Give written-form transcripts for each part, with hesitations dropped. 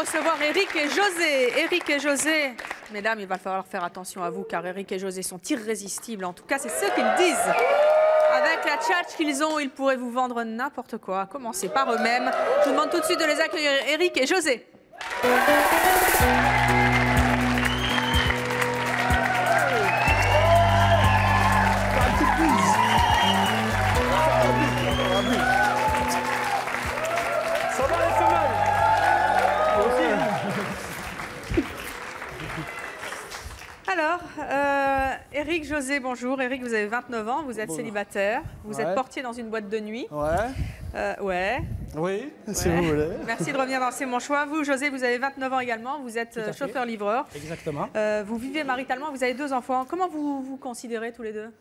recevoir Eric et José. Eric et José. Mesdames, il va falloir faire attention à vous car Eric et José sont irrésistibles. En tout cas, c'est ce qu'ils disent. Avec la tchatch qu'ils ont, ils pourraient vous vendre n'importe quoi. À commencer par eux-mêmes. Je vous demande tout de suite de les accueillir, Eric et José. Ça va les femelles? Alors, Eric, José, bonjour. Eric, vous avez 29 ans, vous êtes célibataire, vous êtes portier dans une boîte de nuit. Ouais. Oui, si vous voulez. Merci de revenir dans C'est mon choix. Vous, José, vous avez 29 ans également, vous êtes chauffeur-livreur. Exactement. Vous vivez maritalement, vous avez 2 enfants. Comment vous vous considérez tous les deux?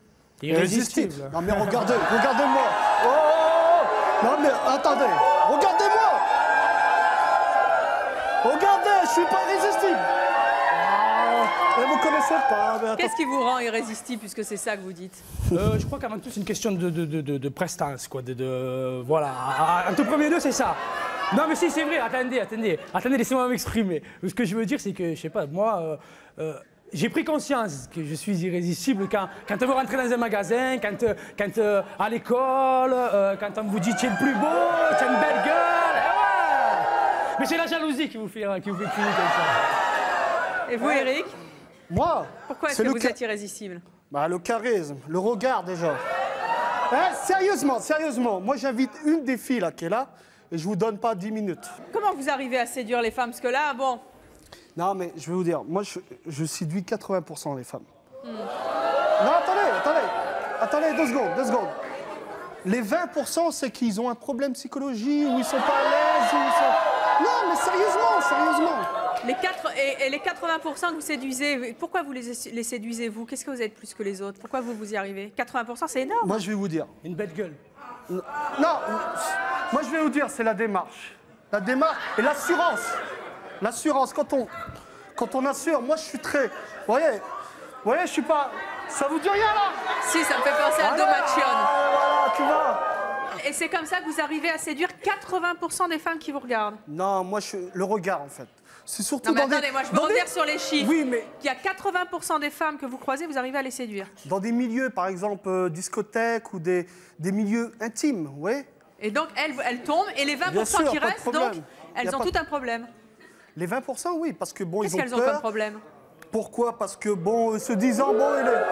Irrésistible. Non mais regardez-moi. Oh, non mais attendez, regardez-moi. Regardez, je suis pas irrésistible. Mais vous connaissez pas. Qu'est-ce qui vous rend irrésistible puisque c'est ça que vous dites? Je crois qu'avant tout, c'est une question de prestance, quoi. Voilà. En tout premier lieu, c'est ça. Non, mais si, c'est vrai. Attendez, laissez-moi m'exprimer. Ce que je veux dire, c'est que, je sais pas, moi, j'ai pris conscience que je suis irrésistible quand on veut rentrer dans un magasin, quand à l'école, quand on vous dit tu es le plus beau, tu as une belle gueule. Ouais. Mais c'est la jalousie qui vous fait crier comme ça. Et vous, Eric? Moi? Pourquoi est-ce que vous êtes irrésistible? Bah, le charisme, le regard déjà. Sérieusement, moi j'invite une des filles là qui est là et je vous donne pas 10 minutes. Comment vous arrivez à séduire les femmes? Parce que là, bon... Non mais je vais vous dire, moi je séduis 80% les femmes. Non, attendez, 2 secondes. Les 20% c'est qu'ils ont un problème psychologique ou ils sont pas à l'aise. Non mais sérieusement. Les 80% que vous séduisez, pourquoi vous les séduisez, vous? Qu'est-ce que vous êtes plus que les autres? Pourquoi vous y arrivez? 80%, c'est énorme. Moi, je vais vous dire. Une belle gueule. Non, moi, je vais vous dire, c'est la démarche. La démarche et l'assurance. L'assurance, quand on assure, moi, je suis très... Vous voyez, je suis pas... Ça vous dit rien, là? Si, ça me fait penser à Domation. Voilà, tu vois. Et c'est comme ça que vous arrivez à séduire 80% des femmes qui vous regardent? Non, moi, le regard, en fait. C'est surtout non, mais attendez, moi je veux revenir sur les chiffres. Oui, mais... Il y a 80% des femmes que vous croisez, vous arrivez à les séduire. Dans des milieux, par exemple, discothèques ou des milieux intimes, oui. Et donc, elles tombent, et les 20% qui restent, donc, elles ont tout un problème. Les 20%, oui, parce que bon, ils ont peur. Qu'est-ce qu'elles ont comme problème? Pourquoi? Parce que bon, se disant, bon, il est...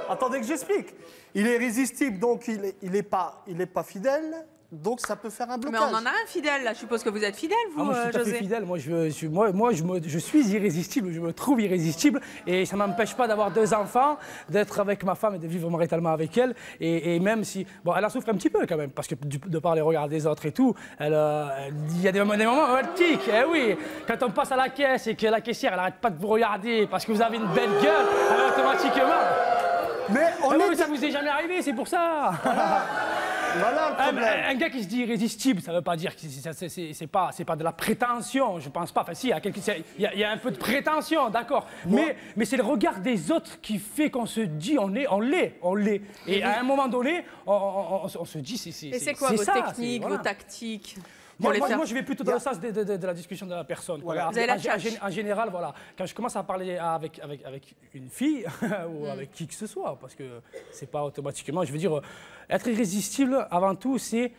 Attendez que j'explique. Il est irrésistible, donc il est pas fidèle. Donc ça peut faire un blocage. Mais on en a un fidèle, là. Je suppose que vous êtes fidèle, vous, moi, je suis tout à fait fidèle. Moi, je suis irrésistible. Je me trouve irrésistible. Et ça ne m'empêche pas d'avoir 2 enfants, d'être avec ma femme et de vivre maritalement avec elle. Et même si... Bon, elle en souffre un petit peu, quand même, parce que de par les regards des autres et tout, il y a des moments où elle tique. Eh oui, quand on passe à la caisse et que la caissière, elle n'arrête pas de vous regarder parce que vous avez une belle gueule, alors automatiquement... Mais ça vous est jamais arrivé, c'est pour ça. Voilà le problème. Un gars qui se dit irrésistible, ça ne veut pas dire que c'est pas de la prétention, je pense pas. Enfin si, il y a un peu de prétention, d'accord. Mais c'est le regard des autres qui fait qu'on se dit on l'est. Et à un moment donné, on se dit c'est ça. Et c'est quoi vos techniques, vos tactiques? Moi, je vais plutôt dans le sens de la discussion de la personne. Voilà. Vous avez la en général, voilà, quand je commence à parler avec une fille ou avec qui que ce soit, parce que c'est pas automatiquement, je veux dire, être irrésistible, avant tout, c'est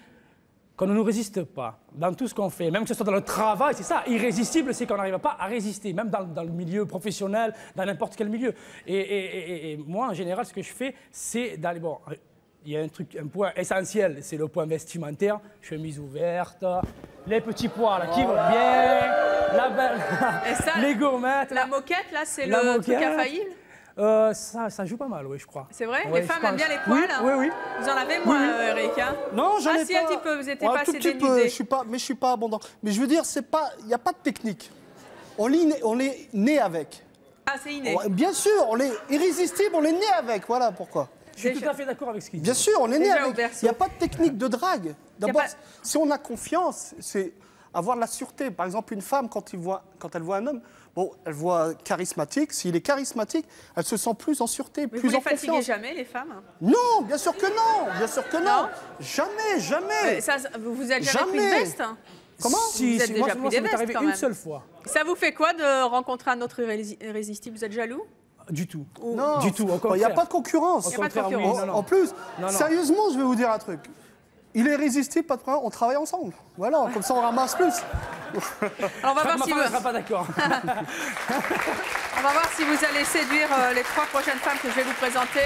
qu'on ne nous résiste pas dans tout ce qu'on fait, même que ce soit dans le travail, c'est ça. Irrésistible, c'est qu'on n'arrive pas à résister, même dans le milieu professionnel, dans n'importe quel milieu. Et moi, en général, ce que je fais, c'est d'aller... Bon, il y a un point essentiel, c'est le point vestimentaire, chemise ouverte, les petits poils qui vont bien, la belle, les gommettes. La moquette, là, c'est le truc infaillible? Ça joue pas mal, oui, je crois. C'est vrai? Les femmes aiment bien les poils? Oui. Vous en avez moins, Eric, hein? Non, j'en ai pas. Si, un petit peu, vous n'étiez pas assez dénudé. Je suis pas abondant. Mais je veux dire, il n'y a pas de technique. On est né avec. Ah, c'est inné? Bien sûr, on est irrésistible, on est né avec, voilà pourquoi. Je suis tout à fait d'accord avec ce qu'il dit. Bien sûr, on est né avec. Il n'y a pas de technique de drague. D'abord, si on a confiance, c'est avoir de la sûreté. Par exemple, une femme, quand elle voit un homme, bon, elle voit charismatique. S'il est charismatique, elle se sent plus en sûreté, plus en confiance. Vous ne les fatiguez jamais, les femmes? Non, bien sûr que non. Bien sûr que non. Jamais. Ça, vous êtes jamais pris une veste? Comment? Si, Vous êtes si, déjà moi, pris moi, des ça m'est vestes, arrivé quand une même. seule fois. Ça vous fait quoi de rencontrer un autre irrésistible? Vous êtes jaloux? Du tout. Non, Du tout, au il n'y a contraire. pas de concurrence. Au Y a pas de contraire, oui, concurrence. non, non. En plus, Non, non. sérieusement, je vais vous dire un truc. Il est irrésistible, pas de problème, on travaille ensemble. Voilà, comme ça on ramasse plus. Alors on va Je crois voir que ma si femme ne vous... sera pas d'accord. On va voir si vous allez séduire les 3 prochaines femmes que je vais vous présenter.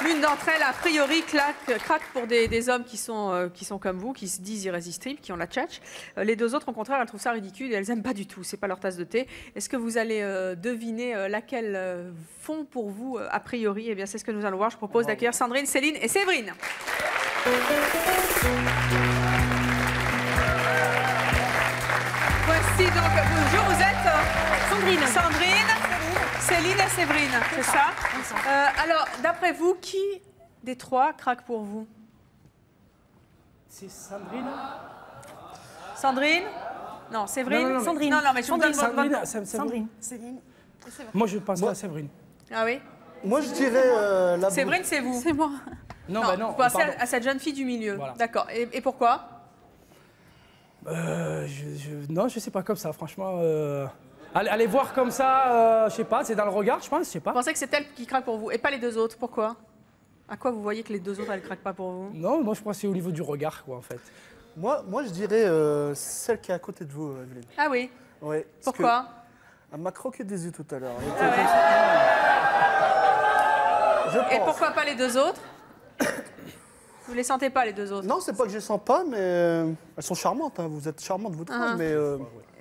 L'une d'entre elles, a priori, craque pour des hommes qui sont comme vous, qui se disent irrésistibles, qui ont la tchatch. Les 2 autres, au contraire, elles trouvent ça ridicule et elles n'aiment pas du tout. C'est pas leur tasse de thé. Est-ce que vous allez deviner laquelle font pour vous, a priori? Eh bien, c'est ce que nous allons voir. Je propose d'accueillir Sandrine, Céline et Séverine. Voici donc, bonjour, vous êtes Sandrine, Céline et Séverine, c'est ça? Alors, d'après vous, qui des 3 craque pour vous? C'est Sandrine. Sandrine? Non, Séverine? Non, non, non, Sandrine. Non, non, mais je vous donne votre Sandrine, nom. Séverine. Céline. Moi, je penserais à Séverine. Ah oui? Moi je dirais la Séverine, c'est vous? C'est moi. Non, Non, bah non. vous pensez pardon. à cette jeune fille du milieu. Voilà. D'accord. Et pourquoi? Non, je sais pas comme ça, franchement. Allez voir comme ça, je sais pas, c'est dans le regard, je pense, je sais Vous pas. pensez que c'est elle qui craque pour vous et pas les 2 autres? Pourquoi? À quoi vous voyez que les 2 autres, elles craquent pas pour vous? Non, moi je pense que c'est au niveau du regard, quoi, en fait. Moi je dirais celle qui est à côté de vous, Evelyne. Ah oui? Ouais, parce Pourquoi? que elle m'a croqué des yeux tout à l'heure. Ah ouais. Je Et pense. pourquoi pas les 2 autres? Vous les sentez pas, les 2 autres? Non, c'est pas que je les sens pas, mais elles sont charmantes. Hein. Vous êtes charmantes, vous 3, Ah. mais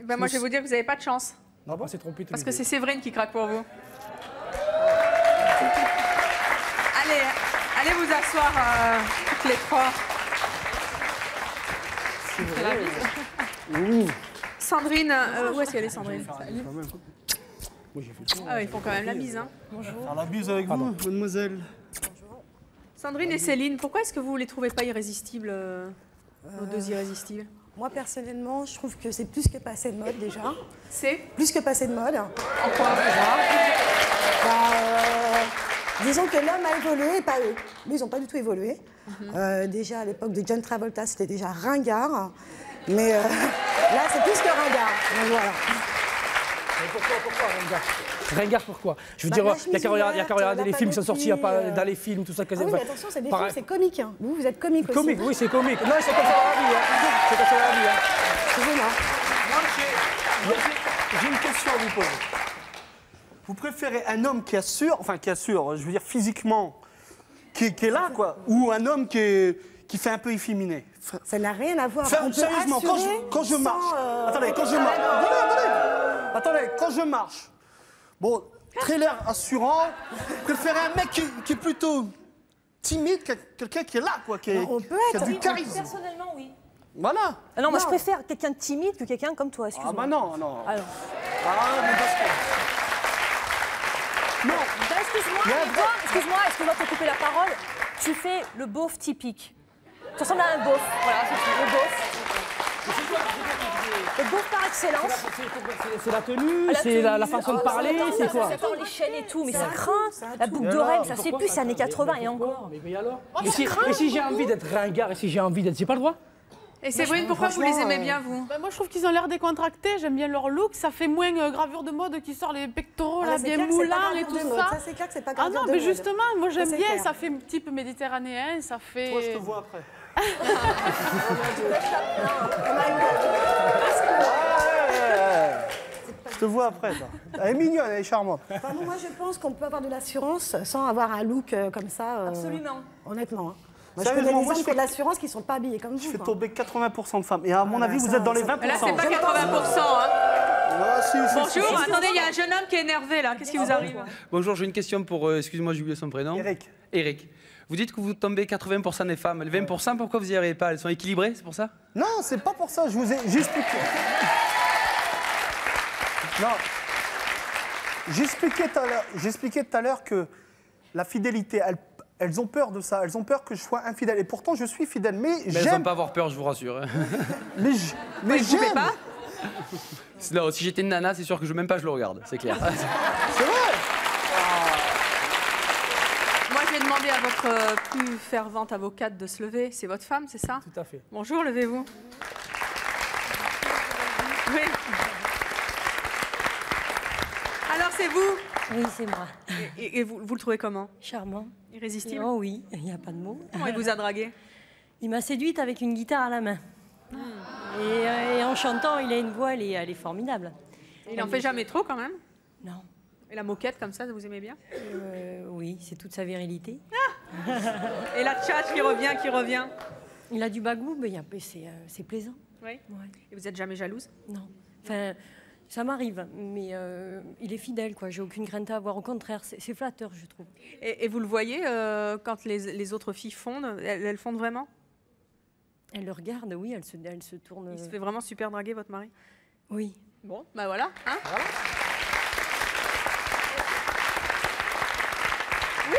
Ben moi, je vais vous dire que vous n'avez pas de chance. Non, on s'est trompé tous Parce les que deux. c'est Séverine qui craque pour vous. Allez vous asseoir toutes les 3. Sandrine, où est-ce qu'elle est, Sandrine? Moi, j'ai fait le tour. Ah oui, ils font quand même la bise, hein. faire la bise avec vous, mademoiselle. Sandrine et Céline, pourquoi est-ce que vous les trouvez pas irrésistibles, nos 2 irrésistibles? Moi, personnellement, je trouve que c'est plus que passé de mode déjà. C'est Plus que passé de mode. en quoi? Disons que l'homme a évolué, et pas eux. Eux, ils n'ont pas du tout évolué. Déjà, à l'époque de John Travolta, c'était déjà ringard. Mais là, c'est plus que ringard. Donc, voilà. Mais pourquoi Ringard? Ringard, pourquoi? Je veux Bah, dire, la il y a qu'à chemise regarder ouverte, les la films qui sont sortis il y a pas, panoplie, dans les films, tout ça. Ah oui, mais attention, c'est des films, c'est comique. Hein. Vous êtes comique aussi. Comique, oui, c'est comique. Non, c'est comme ça dans la vie. Hein. C'est comme ça dans la vie. Hein. Excusez-moi. Moi, j'ai une question à vous poser. Vous préférez un homme qui assure, je veux dire physiquement, qui est là, quoi, ou un homme qui fait un peu efféminé? Ça n'a rien à voir. Enfin, On peut sérieusement, assurer quand je sans, marche. Attendez, quand je marche. Attendez, quand je marche. Bon, très l'air assurant. Préférez un mec qui est plutôt timide, quelqu'un qui est là, quoi, qui On peut a être. du charisme. Personnellement, oui. Voilà. Ah non, moi je Non. préfère quelqu'un de timide que quelqu'un comme toi, Ah excuse-moi. bah non, non. Alors. Ah, mais parce que... Non, Ben, excuse-moi, Il y a mais toi, excuse-moi te couper la parole. Tu fais le beauf typique. Tu ressembles à un beauf, voilà, c'est tout, le beauf. Le beauf par excellence. C'est la tenue, La c'est la tenue. façon de Oh, parler, ça, c'est ça, quoi? ça sort les chaînes et tout, mais ça tout, craint. ça a La tout. boucle Et d'oreille, alors, ça c'est Pourquoi plus, c'est années 80 et pourquoi? encore. Mais alors et si j'ai envie d'être ringard et si j'ai envie d'être... J'ai pas le droit? Et Séverine, pourquoi vous les aimez bien, vous? Bah, moi, je trouve qu'ils ont l'air décontractés. J'aime bien leur look. Ça fait moins gravure de mode qui sort les pectoraux Ah, là, c'est bien clair que c'est pas moulants et gravure tout de mode. ça. Ça, c'est clair que c'est pas Ah gravure non, de mais mode. justement, moi j'aime c'est bien. clair. Ça fait type méditerranéen. Ça fait. toi, je te vois après. Je te vois après, toi. Elle est mignonne, elle est charmante. Enfin, moi, je pense qu'on peut avoir de l'assurance sans avoir un look comme ça. Absolument. Honnêtement. Hein. Moi, je Sérieusement, connais des moi, hommes je qui ont de fais- l'assurance qui ne sont pas habillés comme Je vous. fais quoi. tomber 80% de femmes. Et à mon avis, vous ça- êtes dans les ça- 20%. Là, c'est pas 80%. Hein. Ah, si, si, si, Bonjour, si. attendez, il y a un jeune homme qui est énervé, là. Qu'est-ce qui vous arrive? Bonjour, j'ai une question pour. Excusez-moi, j'ai oublié son prénom. Eric. Eric. Vous dites que vous tombez 80% des femmes. Les 20%, pourquoi vous n'y arrivez pas? Elles sont équilibrées, c'est pour ça? Non, c'est pas pour ça, je vous ai expliqué. Non. J'expliquais tout à l'heure que la fidélité, elles ont peur de ça. Elles ont peur que je sois infidèle. Et pourtant, je suis fidèle. Mais Mais elles n'ont j'aime. pas à avoir peur, je vous rassure. Mais Vous pouvez j'aime. pas? Non, si j'étais une nana, c'est sûr que même pas je le regarde, c'est clair. C'est vrai. Moi, j'ai demandé à votre plus fervente avocate de se lever. C'est votre femme, c'est ça? Tout à fait. Bonjour, levez-vous. Oui. Alors, c'est vous? Oui, c'est moi. Et vous le trouvez comment? Charmant. Irrésistible? Oh oui, il n'y a pas de mots. Comment il vous a dragué? Il m'a séduite avec une guitare à la main. Et en chantant, il a une voix, elle est formidable. Il n'en fait jamais trop, quand même? Non. Et la moquette, comme ça, vous aimez bien? Oui, c'est toute sa virilité. Et la tchatch qui revient. Il a du bagou, mais c'est plaisant. Oui. Ouais. Et vous êtes jamais jalouse? Non. Enfin, ça m'arrive, mais il est fidèle, quoi. J'ai aucune crainte à avoir. Au contraire, c'est flatteur, je trouve. Et vous le voyez, quand les autres filles fondent, elles fondent vraiment? Elle le regarde, oui, elle se tourne. Il se fait vraiment super draguer, votre mari? Oui. Bon, bah voilà. Hein, voilà. Oui.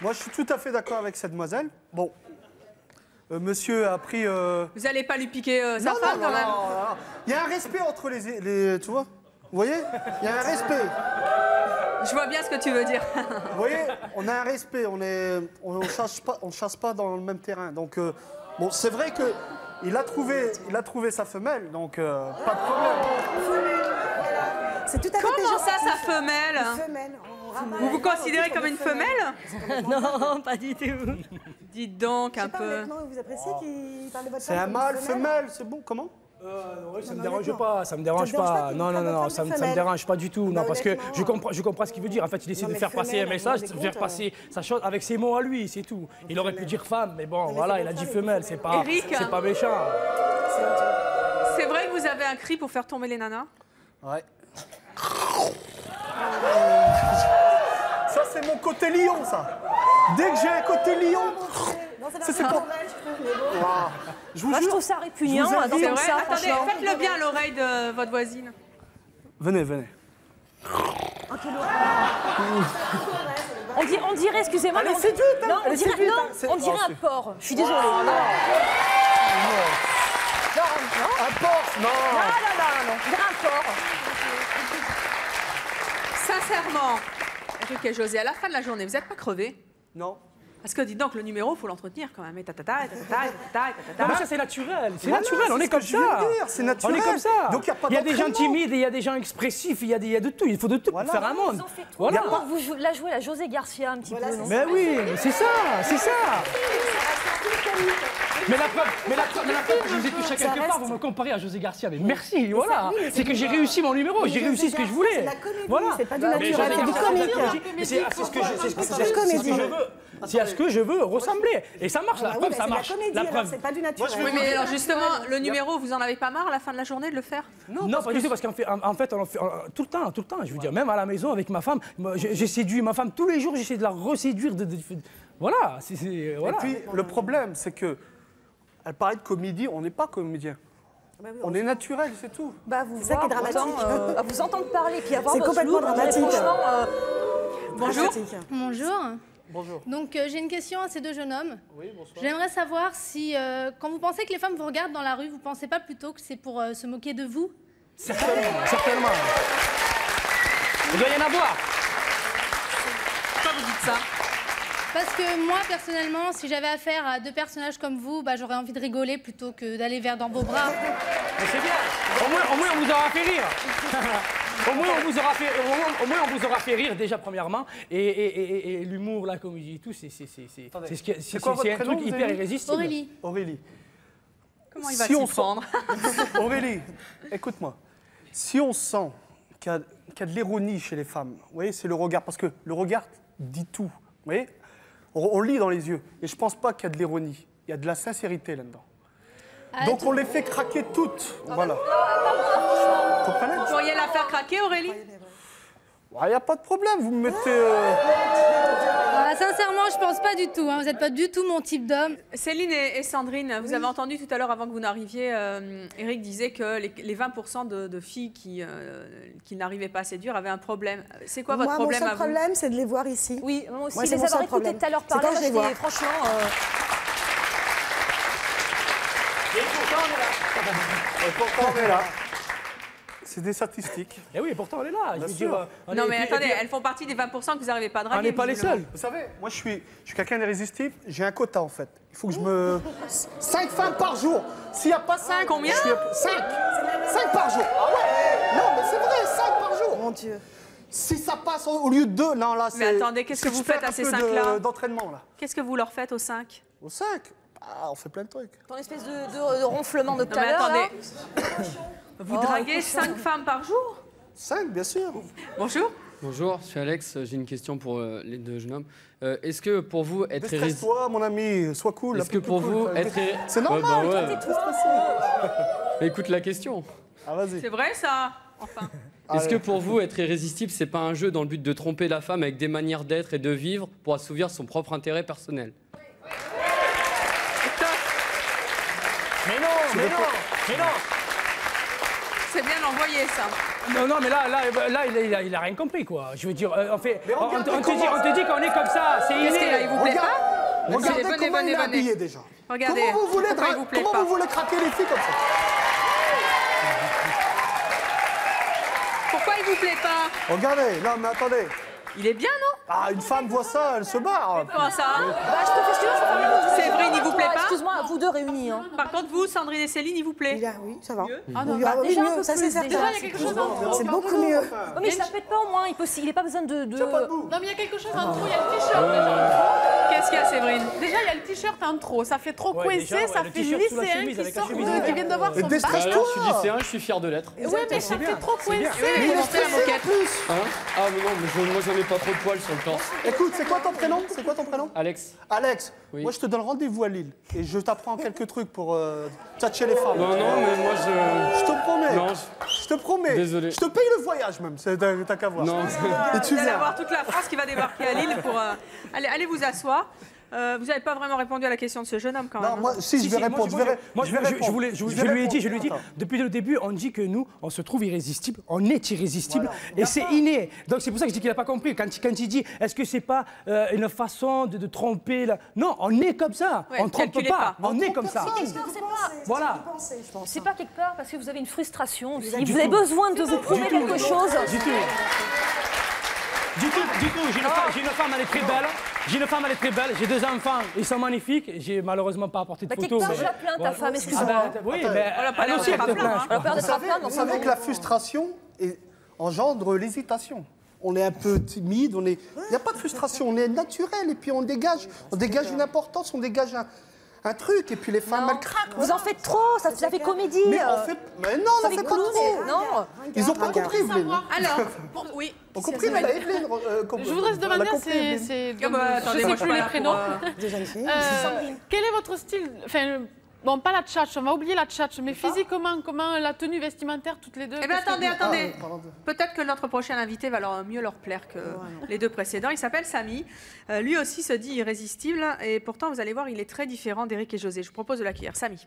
Moi, je suis tout à fait d'accord avec cette demoiselle. Bon, monsieur a pris... Vous n'allez pas lui piquer sa femme, quand même? Non. Il y a un respect entre les... Tu vois? Vous voyez? Il y a un respect. Je vois bien ce que tu veux dire. Vous voyez? On a un respect. On ne chasse pas dans le même terrain. Donc, bon, c'est vrai que il a trouvé sa femelle, donc pas de problème. C'est tout à fait Comment péjoratif. ça, sa femelle? Une femelle. Vous vous considérez comme une femelle? Non, pas du tout. Dites donc Je sais un pas, peu. honnêtement, vous appréciez qu'il parle de votre C'est femme un comme mâle, une femelle, c'est bon? Comment? Ça me dérange pas, ça me dérange dérange pas pas. qu'il Non, parle non, de non, femme ça de me femelle? dérange pas du tout. Bah, Non, parce que honnêtement. je comprends ce qu'il veut dire. En fait, il essaie Non, de mais faire passer un femelle, message, on de vous faire compte, passer sa chose avec ses mots à lui, c'est tout. Il aurait pu dire femme, mais bon, mais voilà, c'est il a pour dit ça, femelle, les c'est pas, Eric. c'est pas méchant. C'est vrai que vous avez un cri pour faire tomber les nanas? Ouais. Ça, c'est mon côté lion, ça. Dès que j'ai un côté lion, Non, ça, c'est pour... Waouh. Je vous Moi, je jure. trouve ça répugnant. Je vous invite- C'est d'entendre vrai? ça, Attendez, franchement. faites-le bien à l'oreille de votre voisine. Venez, venez. On dirait, excusez-moi, Elle mais est séduite, hein. non, Elle est séduite, hein. on dirait Oh, un porc. Je suis désolée. Un porc, non. Non, on dirait un porc. Sincèrement, Eric et José, à la fin de la journée, vous n'êtes pas crevés? Non. Parce que dites donc, le numéro, il faut l'entretenir quand même. Et tatata, et tatata, et tatata, et tatata. Non, mais ça, c'est naturel. C'est Voilà, naturel, on c'est est ce comme que je viens ça. de dire, c'est naturel. On est comme ça. Donc, il y a pas des gens d'entraînement. timides, il y a des gens expressifs, il y a de tout. Il faut de tout Voilà. pour faire un monde. Ils ont fait tout. Voilà. Vous la jouez à José Garcia un petit peu, non? Mais oui, c'est ça, c'est ça. Mais la preuve que je vous ai touché quelque part, vous me comparez à José Garcia. Mais merci, voilà. C'est que j'ai réussi mon numéro, j'ai réussi ce que je voulais. C'est la comédie, Voilà. c'est pas du Mais naturel, José c'est du Garcia, comique. mais c'est ce que C'est comédie. je veux. C'est à ce que je veux ressembler. Et ça marche, la Ah oui, preuve, mais ça c'est de marche. la comédie, La alors preuve. c'est pas du naturel. Oui, mais alors justement, le numéro, vous en avez pas marre à la fin de la journée de le faire? Non, pas du tout, parce qu'en fait, on en fait tout le temps. Je veux dire, même à la maison avec ma femme, moi, j'ai séduit ma femme tous les jours, j'essaie de la reséduire. Voilà, voilà. Et puis, le problème, c'est que elle paraît de comédie, on n'est pas comédien. On est naturel, c'est tout. Bah, vous C'est ça qui est voir, dramatique. à vous entendre parler, puis avoir C'est votre complètement look, dramatique. franchement, Bonjour. Bonjour. Bonjour. Donc j'ai une question à ces deux jeunes hommes. Oui, bonsoir. J'aimerais savoir si, quand vous pensez que les femmes vous regardent dans la rue, vous pensez pas plutôt que c'est pour se moquer de vous? Certainement. Il doit y en avoir. Pourquoi vous dites ça? Parce que moi, personnellement, si j'avais affaire à deux personnages comme vous, bah, j'aurais envie de rigoler plutôt que d'aller vers dans vos bras. Mais c'est bien. Au moins, on vous aura fait rire. Au moins, on vous aura fait rire déjà premièrement. Et l'humour, la comédie, tout, c'est quoi votre un prénom, truc vous hyper avez dit irrésistible. Aurélie. Aurélie. Comment il va Si on s'y prendre? Aurélie, écoute-moi. Si on sent qu'il y a de l'ironie chez les femmes, vous voyez, c'est le regard, parce que le regard dit tout. Vous voyez, on lit dans les yeux. Et je ne pense pas qu'il y a de l'ironie. Il y a de la sincérité là-dedans. Donc on les fait craquer toutes. Voilà. Vous comprenez? Vous pourriez la faire craquer, Aurélie? Il n'y a pas de problème, vous me mettez... Ah, sincèrement, je pense pas du tout. Hein. Vous n'êtes pas du tout mon type d'homme. Céline et Sandrine, vous avez entendu tout à l'heure, avant que vous n'arriviez, Eric disait que les 20% de filles qui n'arrivaient pas à séduire avaient un problème. C'est quoi votre Moi, problème mon à seul vous? problème, c'est de les voir ici. Oui, moi aussi, Moi, c'est les mon avoir seul écoutés problème. tout à l'heure C'est parler, quand je les vois. c'était franchement... Et pourtant, on est là. C'est des statistiques. Et oui, pourtant on est là. Je veux dire, Non, mais attendez, elles font partie des 20% que vous n'arrivez pas à draguer. On n'est pas les visiblement. seuls. Vous savez, moi je suis quelqu'un d'irrésistible, j'ai un quota en fait. Il faut que je me... 5 femmes par jour. S'il n'y a pas 5, Combien 5 par jour. Ah ouais. Non, mais c'est vrai, 5 par jour. Mon Dieu. Si ça passe au lieu de 2, non là c'est... Mais attendez, qu'est-ce que vous faites à ces 5-là d'entraînement là. Qu'est-ce que vous leur faites aux 5? Au 5 on fait plein de trucs. Ton espèce de ronflement de tout Non, à mais l'heure. attendez. là. Vous draguez 5 femmes par jour? 5, bien sûr. Bonjour. Bonjour, je suis Alex. J'ai une question pour les deux jeunes hommes. Est-ce que pour vous être Déstresse-toi, mon ami, sois cool. Est-ce que pour vous être C'est normal, toi t'es tout stressé. Écoute la question. Ah vas-y. C'est vrai ça? Enfin. Est-ce que pour vous être irrésistible, c'est pas un jeu dans le but de tromper la femme avec des manières d'être et de vivre pour assouvir son propre intérêt personnel? Mais non. C'est bien envoyé ça. Non, mais là, il a rien compris, quoi. Je veux dire, on te regardez dit qu'on est comme ça, c'est Qu'est-ce qu'il a, il inné. vous plaît pas? Regardez Venez, comment il est venez. habillé déjà. Regardez. Comment vous voulez craquer les filles comme ça? Pourquoi il vous plaît pas? Regardez, non mais attendez. Il est bien, non? Ah, une femme voit ça, elle se barre. Comment ça? Bah, je te fais suivre, ça fait rien. Séverine, il vous plaît pas? Excuse-moi, vous deux réunis. Hein. Par contre, vous, Sandrine et Céline, il vous plaît? Oui, ça va. Ah non, Oui, bah, oui, déjà un mieux, peu ça plus, c'est certain. déjà, il y a quelque chose en trop. C'est beaucoup mieux. Oh, mais ça pète pas au moins, il n'a pas besoin de... Non, mais il y a quelque chose en trop. Il y a le t-shirt déjà. Qu'est-ce qu'il y a, Séverine? Déjà, il y a le t-shirt en trop. Ça fait trop Ouais, coincé, déjà, ouais, ça le fait t-shirt sous la lycéen chemise qui avec la sort, chemise qui vient de voir Et son déstresse- bac. Bah, alors, je suis lycéen, je suis fier de l'être. Oui, mais ça fait trop coincé. Mais il est Montez la stressé moquette. en plus. Hein? Ah mais non, mais moi j'en ai pas trop de poils sur le torse. Écoute, c'est quoi ton prénom? Alex? Alex, Oui. moi je te donne rendez-vous à Lille et je t'apprends quelques trucs pour tchatcher les femmes. Non, mais moi Je te promets. Non, Je te promets. Désolé. Je te paye le voyage même, t'as qu'à voir. Non. Et tu Vous allez viens. avoir toute la France qui va débarquer à Lille pour... Allez vous asseoir. Vous n'avez pas vraiment répondu à la question de ce jeune homme quand même. Non, hein. moi, si, je vais répondre. Je Je lui ai dit, depuis le début, on dit que nous, on se trouve irrésistible, on est irrésistible, et c'est inné. Donc c'est pour ça que je dis qu'il n'a pas compris. Quand il dit, est-ce que c'est pas une façon de tromper là? Non, on est comme ça. Ouais, On ne trompe calculez pas. pas. On est comme ça. Voilà. C'est pas quelque part parce que vous avez une frustration aussi. Du Vous avez tout. besoin de vous prouver quelque chose. Du tout. J'ai une femme, elle est très belle. J'ai 2 enfants, ils sont magnifiques. J'ai malheureusement pas apporté de Bah, quelque photos. part, je la plains, ta femme, excuse-moi. Oui, mais elle aussi, elle te plaint. On a peur d'être à plaindre, Vous donc savez que la frustration engendre l'hésitation. On est un peu timide, il n'y a pas de frustration, on est naturel et puis on dégage une importance, on dégage un truc et puis les femmes elles craquent. Vous en faites trop, ça fait comédie. Mais non, on n'en fait pas trop. Non. Ils ont pas compris, Evelyne. Alors, oui. On compris, mais la Evelyne. Je voudrais se demander, c'est... Ah bah, attendez, je moi, sais je suis plus pas les là prénoms. Des jeunes filles. Quel est votre style? Enfin, bon, pas la tchatch, on va oublier la tchatch, mais physiquement, comment la tenue vestimentaire, toutes les deux? Eh bien, qu'est-ce que attendez. vous- pardon. Peut-être que notre prochain invité va mieux leur plaire que les 2 précédents. Il s'appelle Samy. Lui aussi se dit irrésistible. Et pourtant, vous allez voir, il est très différent d'Éric et José. Je vous propose de l'accueillir. Samy.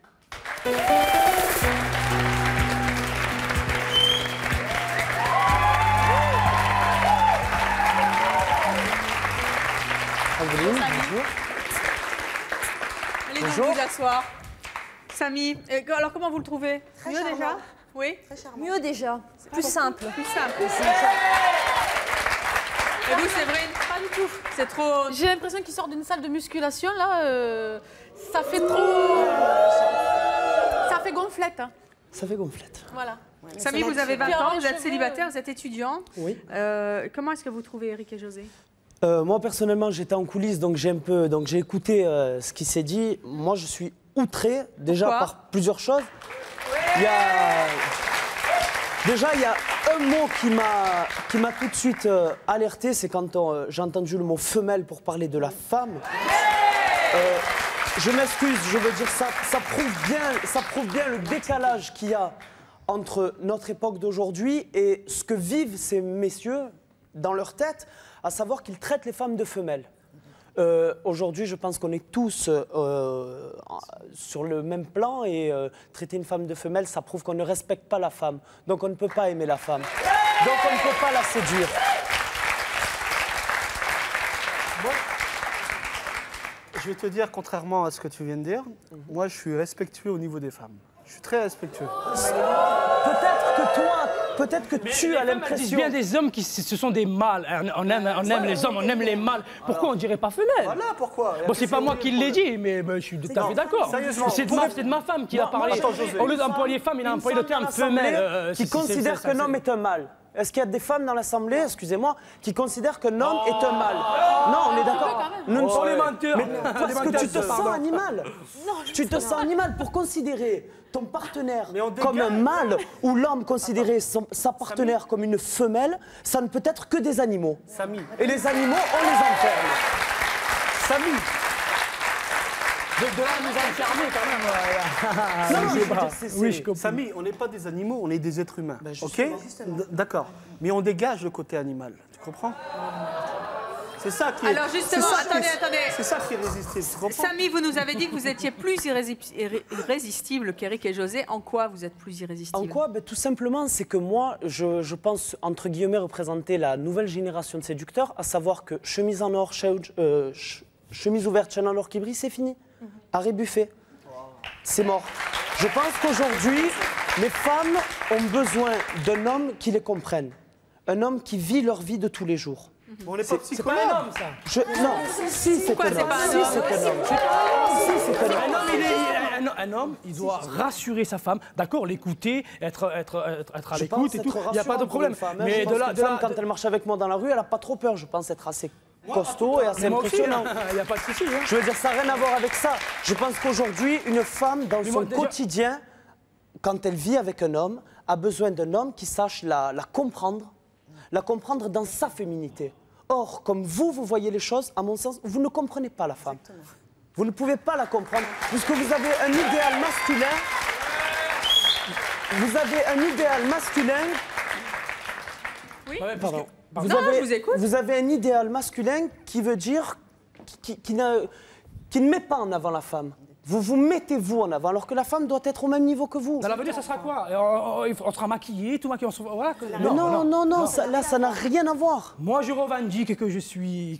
Allez donc vous asseoir. Samy, alors comment vous le trouvez? Très Mieux charmant. déjà? Oui. Très charmant. Mieux déjà, plus simple. Plus simple. Et vous, Séverine? Pas du tout. C'est trop... J'ai l'impression qu'il sort d'une salle de musculation, là. Ça fait trop... Ça fait gonflette. Hein. Ça fait gonflette. Voilà. Samy, vous avez 20 ans, vous êtes célibataire, vous êtes étudiant. Oui. Comment est-ce que vous trouvez Éric et José? Moi, personnellement, j'étais en coulisses, donc j'ai écouté ce qui s'est dit. Moi, je suis outré, déjà Pourquoi? par plusieurs choses. Il y a un mot qui m'a tout de suite alerté, c'est quand j'ai entendu le mot femelle pour parler de la femme. Je m'excuse, je veux dire, ça prouve bien le décalage qu'il y a entre notre époque d'aujourd'hui et ce que vivent ces messieurs dans leur tête, à savoir qu'ils traitent les femmes de femelles. Aujourd'hui, je pense qu'on est tous sur le même plan et traiter une femme de femelle, ça prouve qu'on ne respecte pas la femme. Donc on ne peut pas aimer la femme. Donc on ne peut pas la séduire. Bon. Je vais te dire, contrairement à ce que tu viens de dire, moi je suis respectueux au niveau des femmes. Je suis très respectueux. Peut-être que toi, peut-être que tu as Les femmes, elles disent l'impression... bien des hommes qui ce sont des mâles. On aime les hommes, on aime les mâles. Pourquoi on dirait pas femelle? Voilà pourquoi. Bon, c'est pas moi qui l'ai dit, mais je suis tout à fait d'accord. Sérieusement, C'est de ma femme qui a parlé. attends, José. Au lieu d'employer femme, il a employé le terme femelle. Qui considère qu'un homme est un mâle. Est-ce qu'il y a des femmes dans l'Assemblée, excusez-moi, qui considèrent qu'un homme est un mâle? Non, on est d'accord. Nous ne sommes les menteurs. Mais parce que tu te sens animal. Tu te sens animal pour considérer ton partenaire comme un mâle ou l'homme considérer sa partenaire comme une femelle, ça ne peut être que des animaux. Samy. Et les animaux, on les enferme. Samy. De là à nous enfermer quand même. Non, je veux dire, Oui, je comprends. Samy, on n'est pas des animaux, on est des êtres humains. Ok? justement. D'accord. Mais on dégage le côté animal. Tu comprends? C'est ça qui est. Alors justement, attendez. C'est ça qui est résistible. Tu comprends? Samy, vous nous avez dit que vous étiez plus irrésistible qu'Éric et José. En quoi vous êtes plus irrésistible? En quoi? Tout simplement, c'est que moi, je pense, entre guillemets, représenter la nouvelle génération de séducteurs, à savoir que chemise en or, chemise ouverte, chaîne en or qui brille, c'est fini. Arrêt buffet. C'est mort. Je pense qu'aujourd'hui, les femmes ont besoin d'un homme qui les comprenne. Un homme qui vit leur vie de tous les jours. On n'est pas C'est pas un homme, ça. Non, si c'est un homme. Si c'est un homme. Un homme, il doit rassurer sa femme, d'accord, l'écouter, être à Je l'écoute pense et être tout. Il n'y a pas de rassurant pour problème. une femme, hein. Mais Je pense de là, qu'une femme, quand elle marche avec moi dans la rue, elle n'a pas trop peur. Je pense être assez costaud et assez moi aussi, impressionnant. il n'y a pas de souci. Hein. Je veux dire, ça n'a rien à voir avec ça. Je pense qu'aujourd'hui, une femme, dans son quotidien, quand elle vit avec un homme, a besoin d'un homme qui sache la comprendre dans sa féminité. Or, comme vous voyez les choses, à mon sens, vous ne comprenez pas la femme. Exactement. Vous ne pouvez pas la comprendre, puisque vous avez un idéal masculin. Vous avez un idéal masculin. Oui. Pardon. Non, je vous écoute. Vous avez un idéal masculin qui veut dire qui ne met pas en avant la femme. Vous vous mettez vous en avant, alors que la femme doit être au même niveau que vous. Dans l'avenir, ça sera quoi? On sera maquillé, tout maquillé. Voilà. Non, ça n'a rien à voir. Moi, je revendique que je suis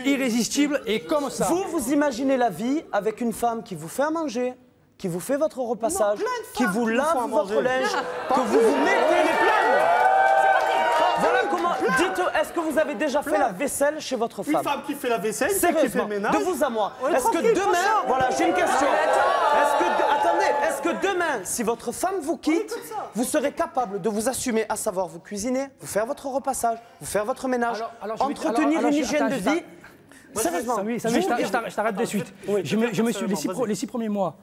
irrésistible et comme ça. Vous imaginez la vie avec une femme qui vous fait à manger, qui vous fait votre repassage, qui vous lave votre linge, que vous vous mettez les plaines. Voilà comment. Dites, est-ce que vous avez déjà fait la vaisselle chez votre femme? Une femme qui fait la vaisselle, celle qui fait Sérieusement, le ménage. de vous à moi. Est-ce que demain, voilà, j'ai une question. Est-ce que demain, si votre femme vous quitte, vous serez capable de vous assumer, à savoir vous cuisiner, vous faire votre repassage, vous faire votre ménage, entretenir une hygiène de vie? Sérieusement. Samy, je t'arrête de suite. Je me suis les 6 premiers mois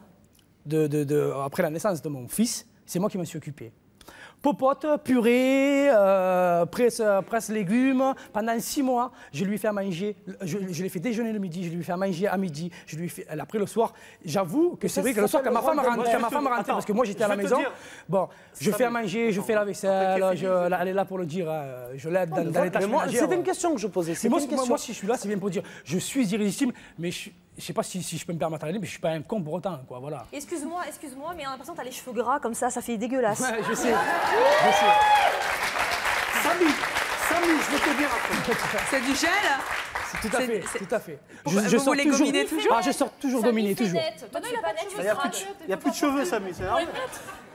après la naissance de mon fils, c'est moi qui me suis occupé. Popote, purée, presse légumes. Pendant 6 mois, je lui ai fait à manger. Je l'ai fait déjeuner le midi, je lui ai fait à manger à midi. Je lui ai fait, après le soir, j'avoue que c'est vrai que le soir, quand ma femme rentrait, parce que moi j'étais à la maison, bon, je fais à manger, je fais la vaisselle, elle est là pour le dire, je l'aide dans les tâches ménagères. C'était une question que je posais. Moi, si je suis là, c'est bien pour dire, je suis irrésistible, mais je ne sais pas si je peux me permettre d'aller, mais je ne suis pas un con pour autant, quoi, voilà. Excuse-moi, mais on a l'impression que t'as les cheveux gras comme ça fait dégueulasse. Ouais, je sais. Samy, je vais te dire un truc. C'est du gel? Tout à fait. Vous voulez gominer toujours? Ah, je sors toujours dominé, toujours. Toi, tu es pas net, tu Il n'y a plus de cheveux, Samy, c'est vrai.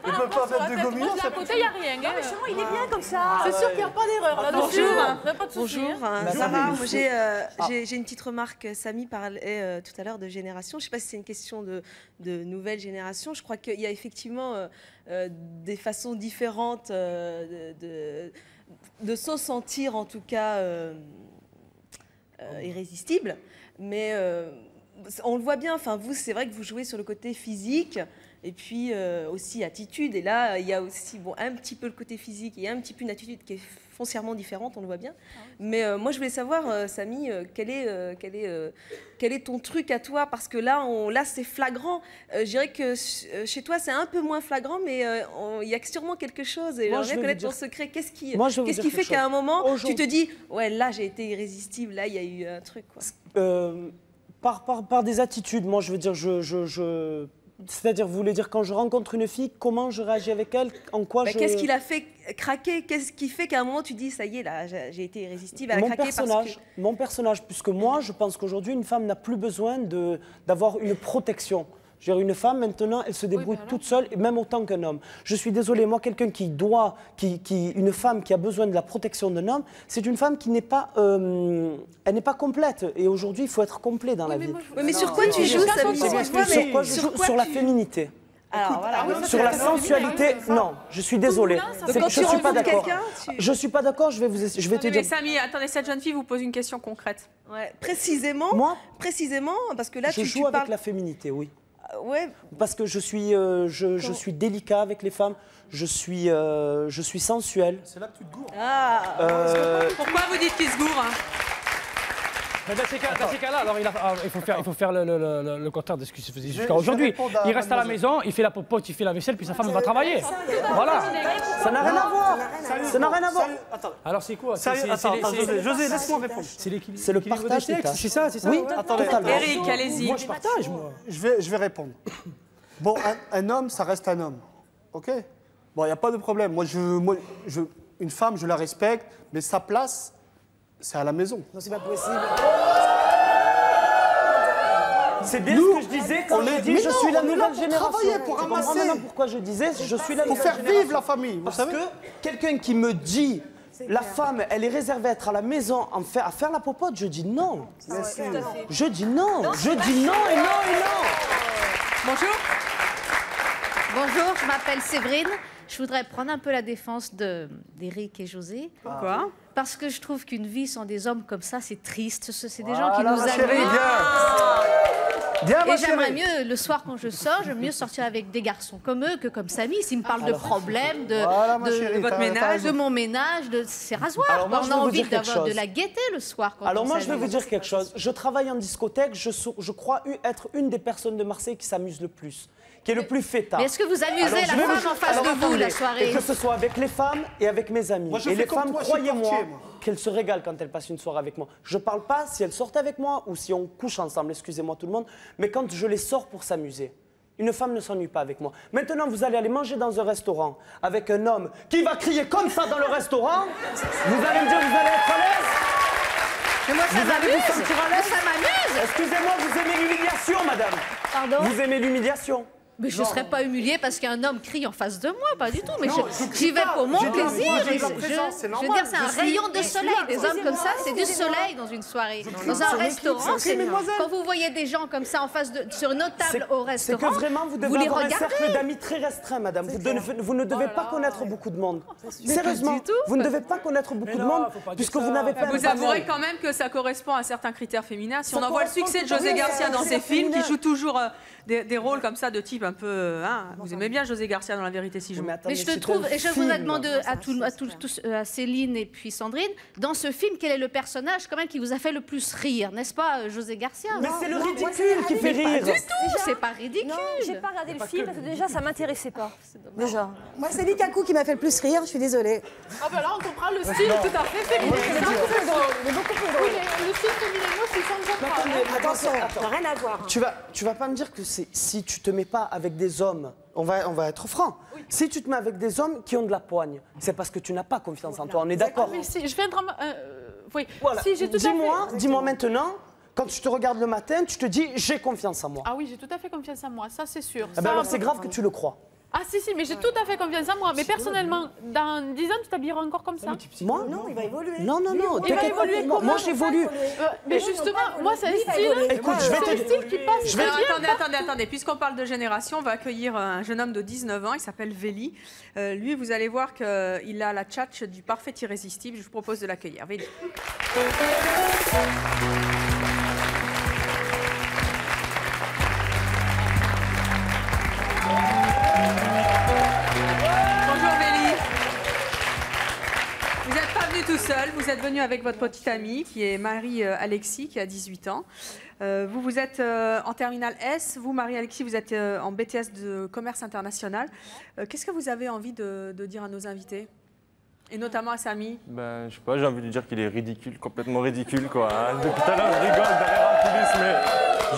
Il ne peut pas mettre de gominants. À côté, il n'y a rien. Non, mais chez moi, il est bien comme ça. C'est sûr qu'il n'y a pas d'erreur là-dessus. Bonjour, Sarah. Moi, j'ai une petite remarque. Samy parlait tout à l'heure de génération. Je ne sais pas si c'est une question de nouvelle génération. Je crois qu'il y a effectivement des façons différentes de se sentir, en tout cas, irrésistible. Mais on le voit bien. Enfin, vous, c'est vrai que vous jouez sur le côté physique. Et puis aussi attitude. Et là, il y a aussi un petit peu le côté physique et un petit peu une attitude qui est foncièrement différente, on le voit bien. Mais moi, je voulais savoir, Samy, quel est ton truc à toi? Parce que là, c'est flagrant. Je dirais que chez toi, c'est un peu moins flagrant, mais il y a sûrement quelque chose. Et j'aimerais connaître ton secret. Qu'est-ce qui fait qu'à un moment, tu te dis, ouais, là, j'ai été irrésistible, là, il y a eu un truc, quoi. Par des attitudes, moi, je veux dire, c'est-à-dire, vous voulez dire, quand je rencontre une fille, comment je réagis avec elle, en quoi je... Qu'est-ce qui l'a fait craquer? Qu'est-ce qui fait qu'à un moment, tu dis, ça y est, là, j'ai été irrésistible, elle a craqué Mon personnage, puisque moi, je pense qu'aujourd'hui, une femme n'a plus besoin d'avoir une protection. Je veux dire, une femme, maintenant, elle se débrouille toute seule, et même autant qu'un homme. Je suis désolé, moi, quelqu'un une femme qui a besoin de la protection d'un homme, c'est une femme qui n'est pas, elle n'est pas complète. Et aujourd'hui, il faut être complet dans la vie. Mais sur quoi tu joues, Samy? Sur quoi je joue? Sur la féminité. Alors, voilà. Sur la sensualité, non, je suis désolé. Je ne suis pas d'accord. Je ne suis pas d'accord, je vais te dire. Mais Samy, attendez, cette jeune fille vous pose une question concrète. Ouais, précisément, moi, parce que là, je joue avec la féminité, oui. Ouais. Parce que je suis délicat avec les femmes, je suis sensuel. C'est là que tu te gourres. Pourquoi vous dites qu'il se gourre Mais dans ces cas-là, alors il faut faire le contraire de ce qu'il se faisait jusqu'à aujourd'hui. Il reste à la maison, il fait la popote, il fait la vaisselle, puis sa femme va travailler. Voilà. Ça n'a rien à voir. Ça n'a rien à voir. Alors c'est quoi? José, laisse-moi répondre. C'est le partage des tâches. C'est ça, c'est ça. Oui, totalement. Eric, allez-y. Moi je partage, moi. Je vais répondre. Bon, un homme, ça reste un homme. OK? Bon, il n'y a pas de problème. Moi, une femme, je la respecte, mais sa place, c'est à la maison. Non, c'est pas possible. C'est bien ce que je disais quand je dis je suis la nouvelle génération. Travailler pour ramasser. Maintenant pourquoi je disais je suis la nouvelle génération. Pour faire vivre la famille, vous savez. Parce que quelqu'un qui me dit la femme, elle est réservée à être à la maison, à faire la popote, je dis non. Je dis non. Je dis non et non et non. Bonjour. Bonjour, je m'appelle Séverine. Je voudrais prendre un peu la défense d'Éric et José. Pourquoi? Parce que je trouve qu'une vie sans des hommes comme ça, c'est triste. C'est des gens qui nous aiment. Et j'aimerais mieux, le soir quand je sors, j'aime mieux sortir avec des garçons comme eux que comme Samy. S'ils me parlent de problèmes, de votre ménage, de mon ménage, de ses rasoirs. Alors moi, on a envie d'avoir de la gaieté le soir. Quand alors moi, je vais vous dire quelque chose. Je travaille en discothèque. Je crois être une des personnes de Marseille qui s'amuse le plus, qui est le plus fêtard. Mais est-ce que vous amusez la femme en face de vous la soirée? Et que ce soit avec les femmes et avec mes amis. Moi, et les femmes, croyez-moi, qu'elles se régalent quand elles passent une soirée avec moi. Je parle pas si elles sortent avec moi ou si on couche ensemble, excusez-moi tout le monde, mais quand je les sors pour s'amuser. Une femme ne s'ennuie pas avec moi. Maintenant, vous allez aller manger dans un restaurant avec un homme qui va crier comme ça dans le restaurant. Vous allez me dire, vous allez être à l'aise? Mais moi, ça m'amuse. Ça m'amuse. Excusez-moi, vous aimez l'humiliation, madame? Pardon? Vous aimez l'humiliation? Mais je ne serais pas humiliée parce qu'un homme crie en face de moi, pas du tout. Mais j'y vais pour mon plaisir. Je veux dire, c'est un rayon de soleil. Des hommes comme ça, c'est du soleil dans une soirée. Dans un restaurant, quand vous voyez des gens comme ça en face sur une autre table au restaurant, c'est que vraiment vous devez avoir un cercle d'amis très restreint, madame. Vous ne devez pas connaître beaucoup de monde. Sérieusement, vous ne devez pas connaître beaucoup de monde puisque vous n'avez pas. Vous avouerez quand même que ça correspond à certains critères féminins. Si on en voit le succès de José Garcia dans ses films, qui joue toujours des rôles comme ça de type un peu. Vous aimez bien José Garcia dans La Vérité si je vous. Mais je te trouve, et je voudrais demander à Céline et puis Sandrine, dans ce film, quel est le personnage quand même qui vous a fait le plus rire, n'est-ce pas, José Garcia? Mais c'est le ridicule qui fait rire. Pas du tout, c'est pas ridicule. Non, j'ai pas regardé le film parce que déjà ça m'intéressait pas. Déjà. Moi, c'est Likaku qui m'a fait le plus rire, je suis désolée. Ah ben là, on comprend le style tout à fait féminin. C'est beaucoup plus drôle. Oui, le style féminin, c'est sans comprendre. Attention, ça n'a rien à voir. Tu vas pas me dire que si tu te mets pas avec des hommes, on va être franc. Oui. Si tu te mets avec des hommes qui ont de la poigne, c'est parce que tu n'as pas confiance en toi, on est d'accord. Mais si, je viens de... oui, voilà. Si, j'ai tout à fait... Dis-moi maintenant, quand tu te regardes le matin, tu te dis j'ai confiance en moi. Ah oui, j'ai tout à fait confiance en moi, ça c'est sûr. Ah ben alors c'est grave que tu le crois. Ah si, mais j'ai tout à fait confiance en moi. Mais personnellement, dans 10 ans, tu t'habilleras encore comme ça? Moi? Non, il va évoluer. Non, il va évoluer comment? Moi, j'évolue. Mais justement, moi, c'est un style. Écoute, c'est un style qui passe très bien. Attendez. Puisqu'on parle de génération, on va accueillir un jeune homme de 19 ans. Il s'appelle Véli. Lui, vous allez voir qu'il a la tchatche du parfait irrésistible. Je vous propose de l'accueillir. Véli. Tout seul, vous êtes venu avec votre petite amie qui est Marie-Alexis qui a 18 ans. Vous êtes en terminale S, vous Marie-Alexis, vous êtes en BTS de commerce international. Qu'est-ce que vous avez envie de dire à nos invités? Et notamment à Samy? Ben, je sais pas, j'ai envie de dire qu'il est ridicule, complètement ridicule quoi. Hein. Depuis tout à l'heure, je rigole derrière en coulisses, mais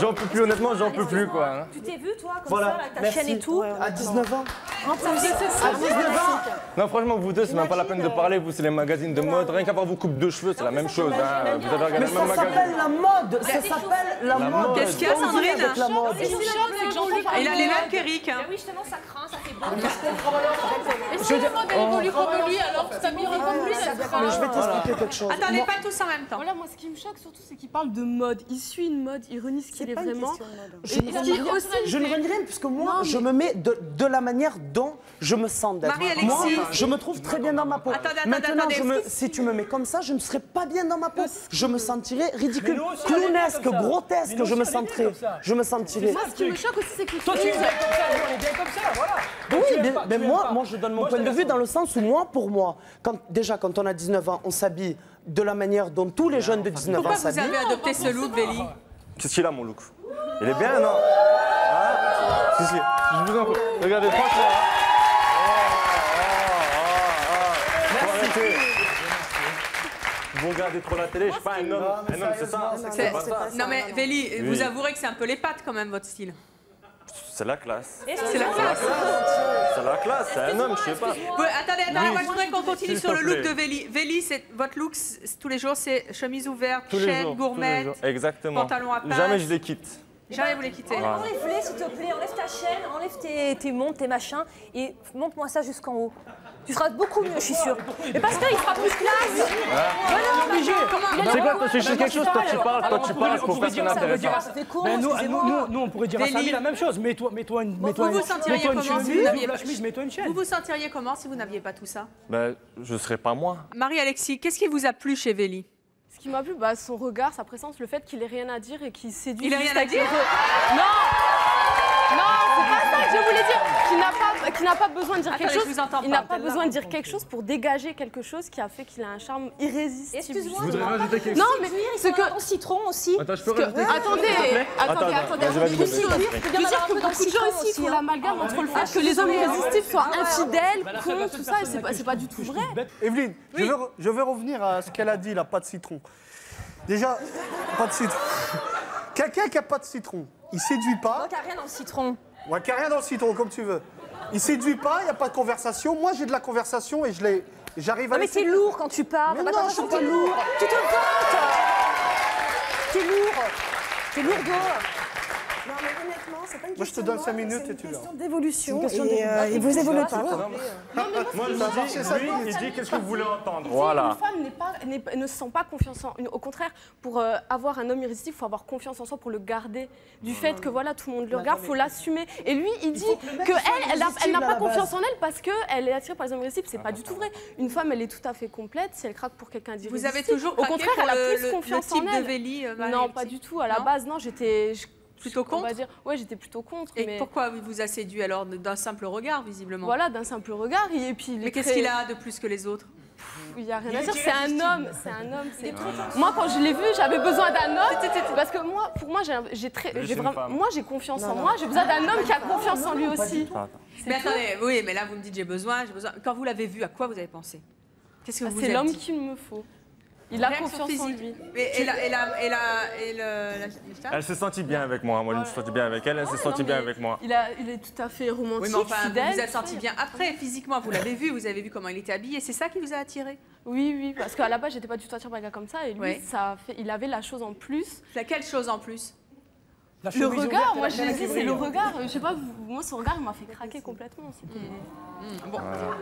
j'en peux plus, honnêtement, j'en peux plus quoi. Hein. Tu t'es vu toi, comme ça, avec ta chaîne et tout? À 19 ans. En plus, à 19 ans. Non, franchement, vous deux, c'est même pas la peine de parler. Vous, c'est les magazines de mode. Rien qu'à voir vos coupes de cheveux, c'est la même chose. Hein. Vous avez regardé Mais le même ça magazine. s'appelle la mode. Ça s'appelle la mode. Qu'est-ce qu'il y a, Sandrine? Avec la mode. Il a les mêmes qu'Eric. Hein. Oui, justement, ça craint, ça fait bon. Et si le monde évolue comme lui, alors ça m'ira comme lui, ça sera. Mais je vais t'expliquer quelque chose. Attendez, pas tous en même temps. Voilà, moi, ce qui me choque surtout, c'est qu'il parle de mode. Il suit une mode, il renie ce qu'il est vraiment. Je ne renie rien, puisque moi, je me mets de la manière dont je me sens d'être. Marie-Alexis. Moi, je me trouve très bien dans ma peau. Maintenant, attendez. si tu me mets comme ça, je ne serais pas bien dans ma peau. Je me sentirais ridicule, Mais nous aussi, on est bien clownesque, comme ça. grotesque. Mais nous Je aussi, me on est bien sentirais. comme ça. Je me sentirais. Moi, ce qui me choque aussi, c'est que Toi, tu es bien comme ça, nous, on est bien comme ça, voilà. Donc, Oui, tu aimes pas, mais tu aimes moi, pas. moi, je donne mon Moi, point de je vue t'aime dans le sens où moi, pour moi, quand on a 19 ans, on s'habille de la manière dont tous les jeunes de 19 ans Pourquoi vous s'habillent. avez adopté ce look, Véli? Qu'est-ce qu'il a, mon look? Il est bien, non? Ah, si, je vous en prie. Regardez, franchement. Faut arrêter. Vous regardez trop la télé, je suis pas un homme. Un homme, c'est ça. C'est pas ça. Non mais Véli, Oui. vous avouerez que c'est un peu les pattes quand même, votre style. C'est la classe. C'est la classe. C'est la classe, c'est un homme, je sais pas. Attendez, moi je voudrais qu'on continue S'il sur te le look plaît. de Véli. Véli, votre look tous les jours, c'est chemise ouverte, Tous les chaîne, jours. gourmette, Exactement. pantalon à pattes. Jamais je les quitte. Jamais vous les quittez. Voilà. Enlève-les, s'il te plaît, enlève ta chaîne, enlève tes montres, tes machins, et monte-moi ça jusqu'en haut. Tu seras beaucoup mieux, je suis sûre. Mais parce qu'il fera plus classe. Voilà, obligé. C'est quoi, toi tu sais quelque chose, toi tu parles pour personne intéressant. Mais nous, on pourrait dire à Samy la même chose. Mets-toi une Vous sentiriez comment si vous n'aviez pas mets-toi une chaîne. Vous vous sentiriez comment si vous n'aviez pas tout ça? Ben, je serais pas moi. Marie-Alexis, qu'est-ce qui vous a plu chez Véli? Ce qui m'a plu, son regard, sa présence, le fait qu'il ait rien à dire et qu'il séduit. Il a juste rien à avec dire? le- Non, c'est pas ça que je voulais dire. Qu'il n'a pas besoin de dire quelque Attendez, chose. je vous entends Il pas. n'a pas besoin de dire quelque chose pour dégager quelque chose qui a fait qu'il a un charme irrésistible. Excuse-moi. Je voudrais rajouter quelque Non, chose. mais C'est que en citron aussi. Attends, je peux rajouter quelque chose, Attendez, s'il te plaît attendez. Vas-y, Aussi, vas-y. je veux dire que beaucoup de gens ici font l'amalgame entre le fait que les hommes irrésistibles soient infidèles, cons, tout ça, et c'est pas du tout vrai. Evelyne, je veux revenir à ce qu'elle a dit, la pâte de citron. Déjà, pas de citron. Quelqu'un qui n'a pas de citron, il séduit pas. Donc, il n'y a rien dans le citron. Ouais, qu'il n'y a rien dans le citron, comme tu veux. Il séduit pas, il n'y a pas de conversation. Moi, j'ai de la conversation et j'arrive à... Non, mais t'es lourd quand tu parles. Mais non, je suis pas lourd. Tu te vantes. T'es lourd. T'es lourdeau. Non, mais honnêtement, c'est pas une question. Moi, je te donne de 5 mode, minutes c'est et tu une verras. question d'évolution. C'est une question Et vous évoluez pas. Moi, il dit qu'est-ce que vous voulez entendre. Une Voilà. femme ne se sent pas confiance en... Au contraire, pour avoir un homme irrésistible, il faut avoir confiance en soi pour le garder. Du fait que voilà, tout le monde le regarde, il faut l'assumer. Et lui, il dit qu'elle n'a pas confiance en elle parce qu'elle est attirée par les hommes irrésistibles. C'est pas du tout vrai. Une femme, elle est tout à fait complète. Si elle craque pour quelqu'un d'irrésistible, Vous avez toujours au craqué contraire, pour elle a le plus confiance en type elle. de Véli, Non, Marie-Alexis. pas du tout. À la Non base, non, j'étais... Plutôt contre? On va dire, ouais, j'étais plutôt contre. Et mais pourquoi il vous a séduit alors d'un simple regard, visiblement? Voilà, d'un simple regard. Et puis, Mais qu'est-ce qu'il a de plus que les autres? Il n'y a rien à dire, c'est un homme, Moi, quand je l'ai vu, j'avais besoin d'un homme, parce que moi, pour moi, j'ai confiance en moi, j'ai besoin d'un homme qui a confiance en lui aussi. Mais attendez, oui, mais là vous me dites j'ai besoin. Quand vous l'avez vu, à quoi vous avez pensé? Qu'est-ce que vous vous C'est êtes l'homme dit? qu'il me faut. Il a Réaction confiance en physique. lui. Elle s'est sentie bien avec moi. Moi, je me suis senti bien avec elle. Elle s'est sentie bien avec moi. Il est tout à fait romantique, Oui, mais enfin, fidèle. vous vous êtes senti bien après, physiquement, vous l'avez vu, vous avez vu comment il était habillé, c'est ça qui vous a attiré? Oui, parce qu'à la base, j'étais pas du tout attirée par un gars comme ça, et lui, Ouais. il avait la chose en plus. Quelle chose en plus? Le regard, moi je l'ai dit, c'est le regard. Je sais pas, moi son regard, il m'a fait craquer complètement. Bon.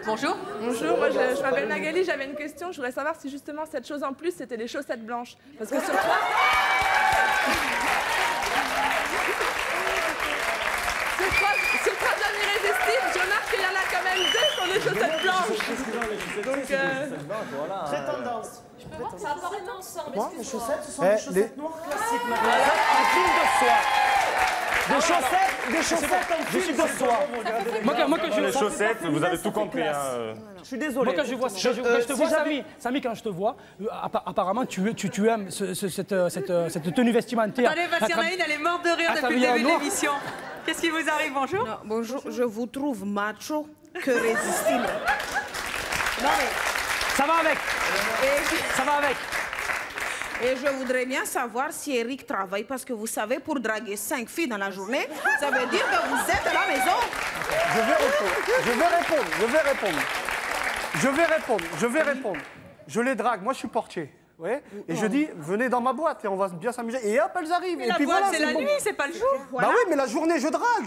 Bonjour. Bonjour, moi je m'appelle Magali, j'avais une question. Je voudrais savoir si justement cette chose en plus c'était les chaussettes blanches. Parce que sur toi. Sur trois hommes irrésistibles, je remarque qu'il y en a quand même deux qui ont des chaussettes blanches. Donc. Très tendance. Je peux voir que ça a pas ensemble. Moi, mes chaussettes, ce sont Eh, des chaussettes noires classiques. En fil de soie. Des chaussettes en fil de soie. Moi, quand je Les chaussettes, vous avez tout compris. Je suis désolé. Moi, quand je te vois, Samy, quand je te vois, apparemment, tu aimes cette tenue vestimentaire. Attendez, Bastien-Maline, elle est morte de rire depuis le début de l'émission. Qu'est-ce qui vous arrive? Bonjour. Non, bonjour, je vous trouve macho que résistible. Non mais... Ça va avec. Ça va avec. Et je voudrais bien savoir si Eric travaille, parce que vous savez, pour draguer 5 filles dans la journée, ça veut dire que vous êtes à la maison. Je vais répondre. Je les drague, moi je suis portier. Ouais. Et je dis, venez dans ma boîte et on va bien s'amuser. Et hop, elles arrivent. Mais et la puis boîte, voilà, c'est la nuit, c'est pas le jour. Bah oui, mais la journée, je drague,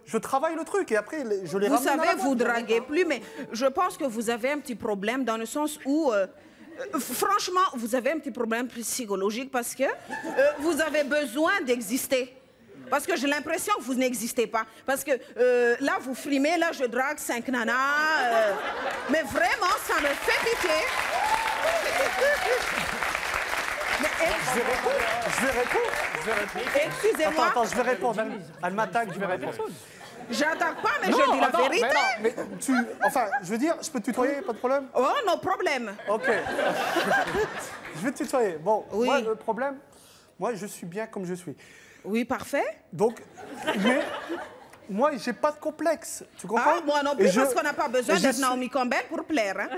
je travaille le truc et après, je les Vous ramène à la savez, boîte. vous draguez plus, mais je pense que vous avez un petit problème dans le sens où, franchement, vous avez un petit problème psychologique parce que vous avez besoin d'exister. Parce que j'ai l'impression que vous n'existez pas. Parce que là, vous frimez, là, je drague 5 nanas. Mais vraiment, ça me fait pitié. Mais, Je vais répondre. Excusez-moi. Attends, je vais répondre. Elle m'attaque, je vais répondre. J'attaque pas, mais Non, je dis la attends, vérité. mais enfin, je veux dire, je peux te tutoyer, pas de problème? Oh, non problème. Ok. Je vais te tutoyer. Bon, Oui. moi, le problème, moi, je suis bien comme je suis. Oui, parfait. Donc, mais moi, j'ai pas de complexe. Tu comprends? Ah, moi non plus, parce qu'on n'a pas besoin d'être Naomi Campbell pour plaire. Hein.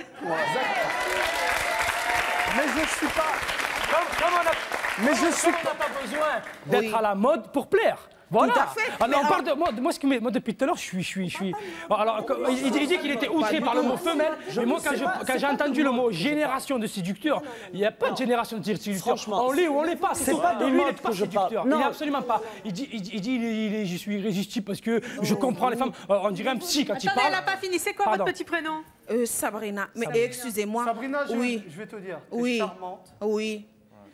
Mais je suis pas... Mais je suis pas besoin d'être à la mode pour plaire. Voilà. Tout à fait. Alors, on parle de moi, moi depuis tout à l'heure, je suis. Alors, il dit qu'il était outré par le mot femelle, mais moi, quand j'ai entendu le mot génération de séducteurs, il n'y a pas de génération de séducteurs. On l'est ou on l'est pas. C'est pas de mode que je parle. Il n'est absolument pas. Il dit, je suis irrésistible parce que je comprends les femmes. On dirait un psy quand il parle. Attendez, elle n'a pas fini. C'est quoi votre petit prénom? Sabrina. Mais excusez-moi. Sabrina, oui. je vais te dire. Oui. T'es charmante. Oui.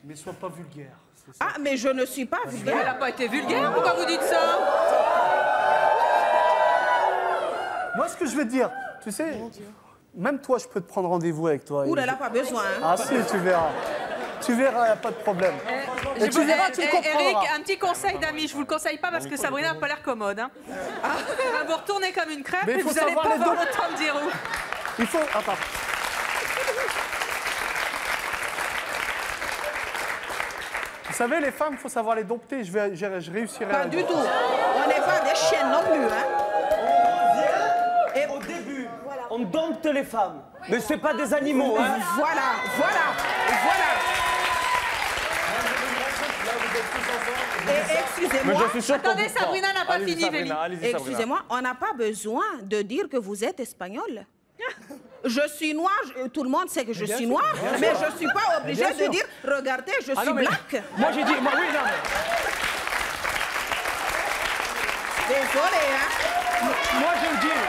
Mais sois pas vulgaire. Ah, mais je ne suis pas vulgaire. Elle n'a pas été vulgaire, pourquoi vous dites ça? Moi, ce que je vais te dire, tu sais, même toi, je peux te prendre rendez-vous avec toi. Ouh là là, pas besoin. Hein. Ah si, tu verras. Tu verras, il n'y a pas de problème. Et tu verras, tu comprendras. Eric, un petit conseil d'amis, je vous le conseille pas parce que Sabrina n'a pas l'air commode. Hein. Vous retournez comme une crêpe Mais et vous n'allez pas avoir le temps de dire où. Il faut... Attends. Vous savez, les femmes, il faut savoir les dompter. Je réussirai à... Pas du tout. On n'est pas des chiennes non plus. Hein. Et au début, on dompte les femmes. Mais c'est pas des animaux. Hein. Voilà. Et excusez-moi. Attendez, Sabrina n'a pas fini, Véli. Excusez-moi, on n'a pas besoin de dire que vous êtes espagnol. Je suis noire, tout le monde sait que je suis noire, mais je ne suis pas obligée de dire, regardez, je suis black. Moi j'ai dit, oui, non. Désolée, hein. Moi je le dis.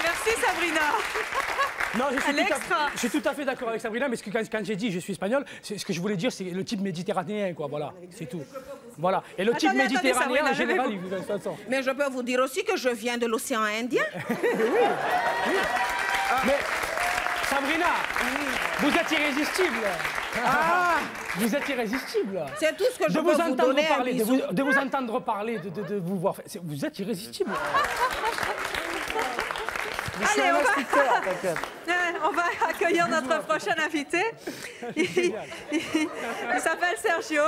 Merci, Sabrina. Non, je suis tout à fait d'accord avec Sabrina, mais quand j'ai dit je suis espagnol, ce que je voulais dire, c'est le type méditerranéen, quoi, voilà, c'est tout. Voilà. Et le type méditerranéen, en général, il vit de toute façon. Mais je peux vous dire aussi que je viens de l'océan Indien. Oui. Mais, Sabrina, vous êtes irrésistible. Vous êtes irrésistible. C'est tout ce que je peux vous donner. De vous entendre parler, de vous voir. Vous êtes irrésistible. Allez, on va accueillir notre prochain invité. Il s'appelle Sergio.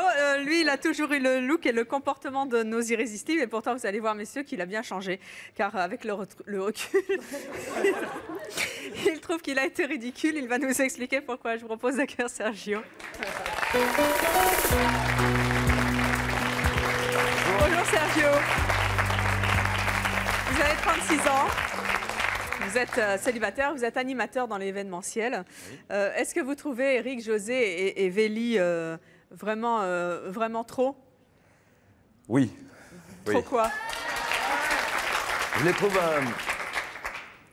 Lui, il a toujours eu le look et le comportement de nos irrésistibles. Et pourtant, vous allez voir, messieurs, qu'il a bien changé. Car avec le recul, il trouve qu'il a été ridicule. Il va nous expliquer pourquoi. Je vous propose d'accueillir Sergio. Bonjour Sergio. Vous avez 36 ans. Vous êtes célibataire, vous êtes animateur dans l'événementiel. Est-ce que vous trouvez Eric, José et Véli vraiment trop? Oui. Trop quoi? Je les trouve...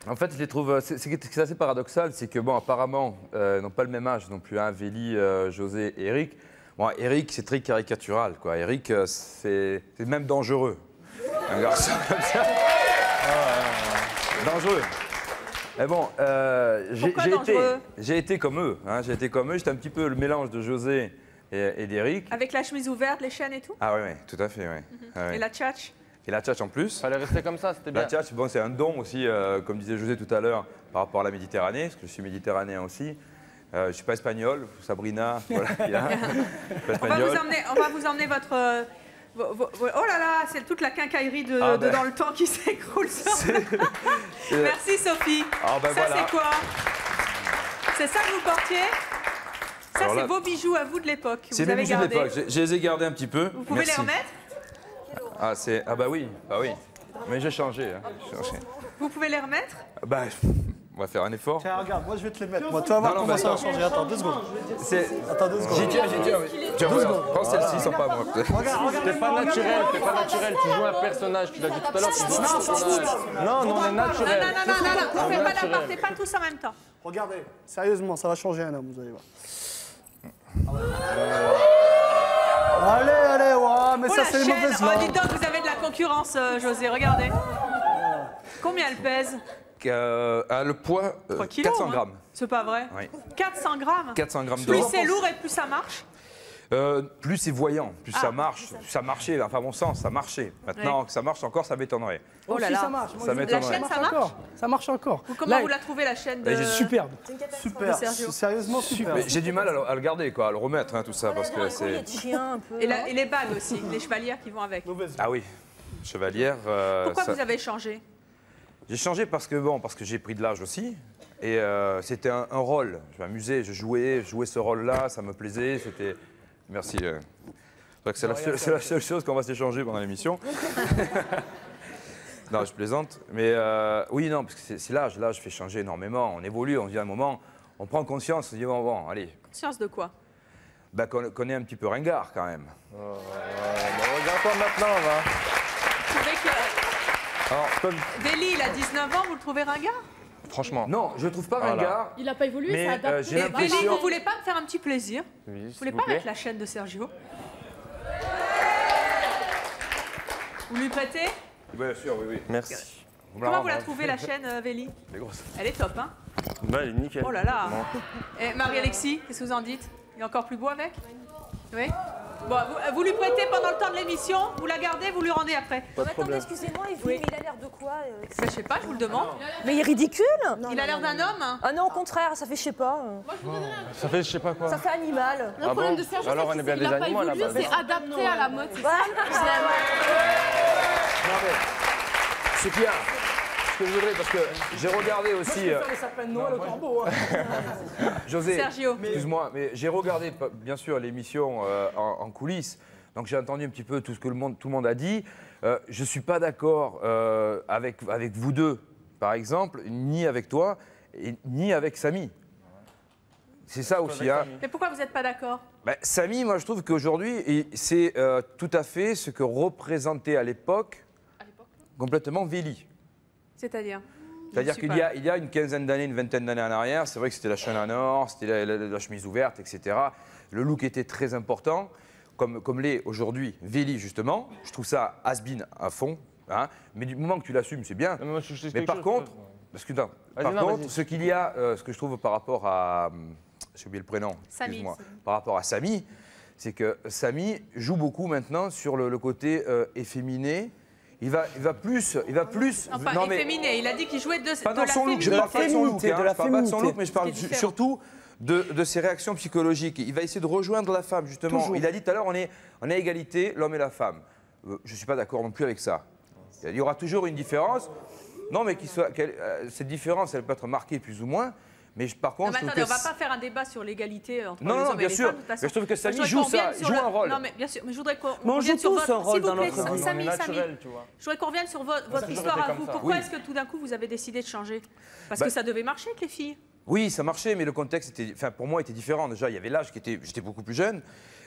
En fait, je les trouve... C'est assez paradoxal, c'est que, bon, apparemment, ils n'ont pas le même âge non plus, hein, Véli, José et Eric. Bon, Eric, c'est très caricatural, quoi. Eric, c'est même dangereux. Un garçon comme ça. Dangereux. Mais bon, j'ai été comme eux. Hein, j'ai été comme eux. J'étais un petit peu le mélange de José et d'Eric. Avec la chemise ouverte, les chaînes et tout? Ah oui, tout à fait, oui. Mm-hmm. Et la tchatch? Et la tchatch en plus. Fallait rester comme ça, c'était bien. La tchatch, bon, c'est un don aussi, comme disait José tout à l'heure, par rapport à la Méditerranée, parce que je suis méditerranéen aussi. Je ne suis pas espagnol, Sabrina, voilà. On va vous emmener votre... Oh là là, c'est toute la quincaillerie dans le temps qui s'écroule. Merci Sophie. Ça c'est quoi? C'est ça que vous portiez? Ça, Alors c'est là- vos bijoux à vous de l'époque. C'est Vous mes avez bijoux de gardé. l'époque. Je les ai gardés un petit peu. Vous pouvez les remettre? Ah bah oui, Mais j'ai changé. Hein. Vous pouvez les remettre? Bah, on va faire un effort. Tiens, regarde, moi je vais te les mettre. Moi, tu vas voir comment ça va changer. Attends, 2 secondes. Attends 2 secondes. J'y tiens. Tiens, regarde. Prends celle-ci, sans pas moi. T'es pas naturel, tu joues un personnage, tu l'as dit tout à l'heure, tu joues un personnage. Non, on est naturel. Non, on fait pas la partez pas tous en même temps. Regardez, sérieusement, ça va changer un homme, vous allez voir. Allez, ouais, mais Oh, ça la c'est les chaîne. mauvaises Oh, langues. dites donc, vous avez de la concurrence, José, regardez. Combien elle pèse? Le poids, 3 kilos, 400 hein. grammes. C'est pas vrai? Oui. 400 grammes? 400 grammes Plus d'or. c'est lourd et plus ça marche? Plus c'est voyant, plus ça marche. Ça marchait, enfin à mon sens, ça marchait. Maintenant Ouais. que ça marche encore, ça m'étonnerait. Oh là Si, là. ça marche. Ça m'étonnerait. La chaîne, ça marche? Ça marche encore. Comment Là, vous la trouvez, la chaîne de... Superbe. Super, Sergio. sérieusement super. Mais j'ai du mal à le garder, quoi, à le remettre, hein, tout ça, parce que c'est. Et les bagues aussi, les chevalières qui vont avec. Ah oui, chevalière. Pourquoi ça- vous avez changé? J'ai changé parce que j'ai pris de l'âge aussi. Et c'était un rôle. Je m'amusais, je jouais ce rôle-là, ça me plaisait. C'était. Merci. C'est la seule chose qu'on va s'échanger pendant l'émission. Non, je plaisante. Mais oui, non, parce que c'est l'âge. L'âge fait changer énormément. On évolue, on vit un moment, on prend conscience, on se dit bon, allez. Conscience de quoi? Bah, qu'on est un petit peu ringard quand même. Regarde-toi maintenant, va. Vous trouvez que... Alors, Véli, il a 19 ans, vous le trouvez ringard? franchement. Non, je le trouve pas ringard. Il a pas évolué, Mais, ça adapte. j'ai Et l'impression- Véli, vous voulez pas me faire un petit plaisir? Oui, Vous voulez pas mettre la chaîne de Sergio? Vous lui prêtez? Bien sûr, oui. Merci. Comment vous la trouvez, la chaîne, Véli? Elle est grosse. Elle est top, hein? Bah, elle est nickel. Oh là là. Bon. Et Marie-Alexis, qu'est-ce que vous en dites? Il est encore plus beau avec? Oui? Bon, vous lui prêtez pendant le temps de l'émission, vous la gardez, vous lui rendez après. Pas de problème. Excusez-moi, mais il a l'air de quoi Je sais pas, je vous le demande. Mais il est ridicule. Il a l'air d'un homme. Ah non, au contraire, ça fait je sais pas. Ça fait je sais pas quoi. Ça fait animal. Le problème de Sergio, Alors, on est bien c'est des qu'il a pas animaux à la évolué, base. c'est adapté à la mode. c'est ça Ce qu'il y a, ce que je voudrais, parce que j'ai regardé aussi. les sapins de Noël au corbeau. José, Sergio. excuse-moi, mais j'ai regardé bien sûr l'émission en coulisses, donc j'ai entendu un petit peu tout ce que tout le monde a dit. Je ne suis pas d'accord avec vous deux, par exemple, ni avec toi, ni avec Samy. C'est ça aussi. Hein. Mais pourquoi vous n'êtes pas d'accord? Samy, moi je trouve qu'aujourd'hui, c'est tout à fait ce que représentait à l'époque complètement Véli. C'est-à-dire? C'est-à-dire qu'il y a une quinzaine d'années, une vingtaine d'années en arrière, c'est vrai que c'était la chaîne en or, c'était la chemise ouverte, etc. Le look était très important, comme l'est aujourd'hui Véli, justement. Je trouve ça has-been à fond. Hein. Mais du moment que tu l'assumes, c'est bien. Mais par contre, ce qu'il y a, ce que je trouve par rapport à... J'ai oublié le prénom, excuse-moi. Par rapport à Samy, c'est que Samy joue beaucoup maintenant sur le côté efféminé. Il va plus. Enfin, non, mais efféminé. Il a dit qu'il jouait de pas de dans la son look. Je féminité. parle pas de son look. de la Je parle pas de son féminité. look, mais je parle Ce qui est différent. surtout de ses réactions psychologiques. Il va essayer de rejoindre la femme, justement. Toujours. Il a dit tout à l'heure, on est à égalité, l'homme et la femme. Je ne suis pas d'accord non plus avec ça. Il y aura toujours une différence. Non, mais cette différence, elle peut être marquée plus ou moins. Mais par contre, Non, mais attendez, je on trouve va pas faire un débat sur l'égalité entre Non, les non, hommes bien et les sûr. femmes. de toute façon. Mais je trouve que Samy Je voudrais joue qu'on revienne ça, sur joue le- un rôle. Non, mais bien sûr, mais je voudrais qu'on Mais on revienne joue sur tous votre... un rôle S'il vous dans plaît, notre vie. Samy, On est naturel, tu vois. je voudrais qu'on revienne sur votre toujours histoire été à comme vous. ça. Pourquoi Oui. est-ce que tout d'un coup, vous avez décidé de changer? Parce Bah- que ça devait marcher avec les filles. Oui, ça marchait, mais le contexte était, enfin, pour moi était différent. Déjà, il y avait l'âge qui était, j'étais beaucoup plus jeune.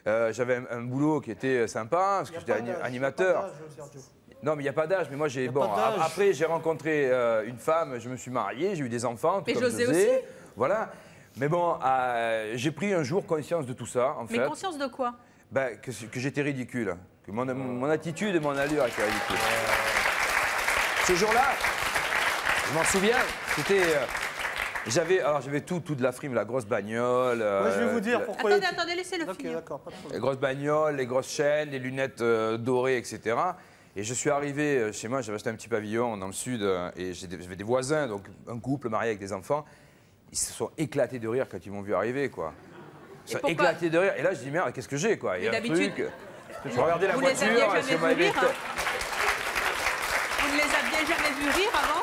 J'avais un boulot qui était sympa, parce que j'étais animateur. Non, mais il n'y a pas d'âge. Mais moi, après, j'ai rencontré une femme, je me suis marié, j'ai eu des enfants. Et tout comme José José. aussi. Voilà. Mais bon, j'ai pris un jour conscience de tout ça, en Mais fait. conscience de quoi? Que j'étais ridicule. Que mon attitude et mon allure étaient ridicules. Ce jour-là, je m'en souviens, c'était... J'avais tout de la frime, la grosse bagnole. Moi, je vais vous dire pourquoi. Attendez, laissez-le finir. D'accord, pas de problème. Les grosses bagnoles, les grosses chaînes, les lunettes dorées, etc. Et je suis arrivé chez moi, j'avais acheté un petit pavillon dans le sud et j'avais des voisins, donc un couple marié avec des enfants. Ils se sont éclatés de rire quand ils m'ont vu arriver, quoi. Ils se sont éclatés de rire. Et là, je dis, merde, qu'est-ce que j'ai, quoi? Il y a un d'habitude, truc. Je regardais la vous les voiture. aviez est-ce jamais qu'on m'avait- vus rire, hein? Vous ne les aviez jamais vus rire avant?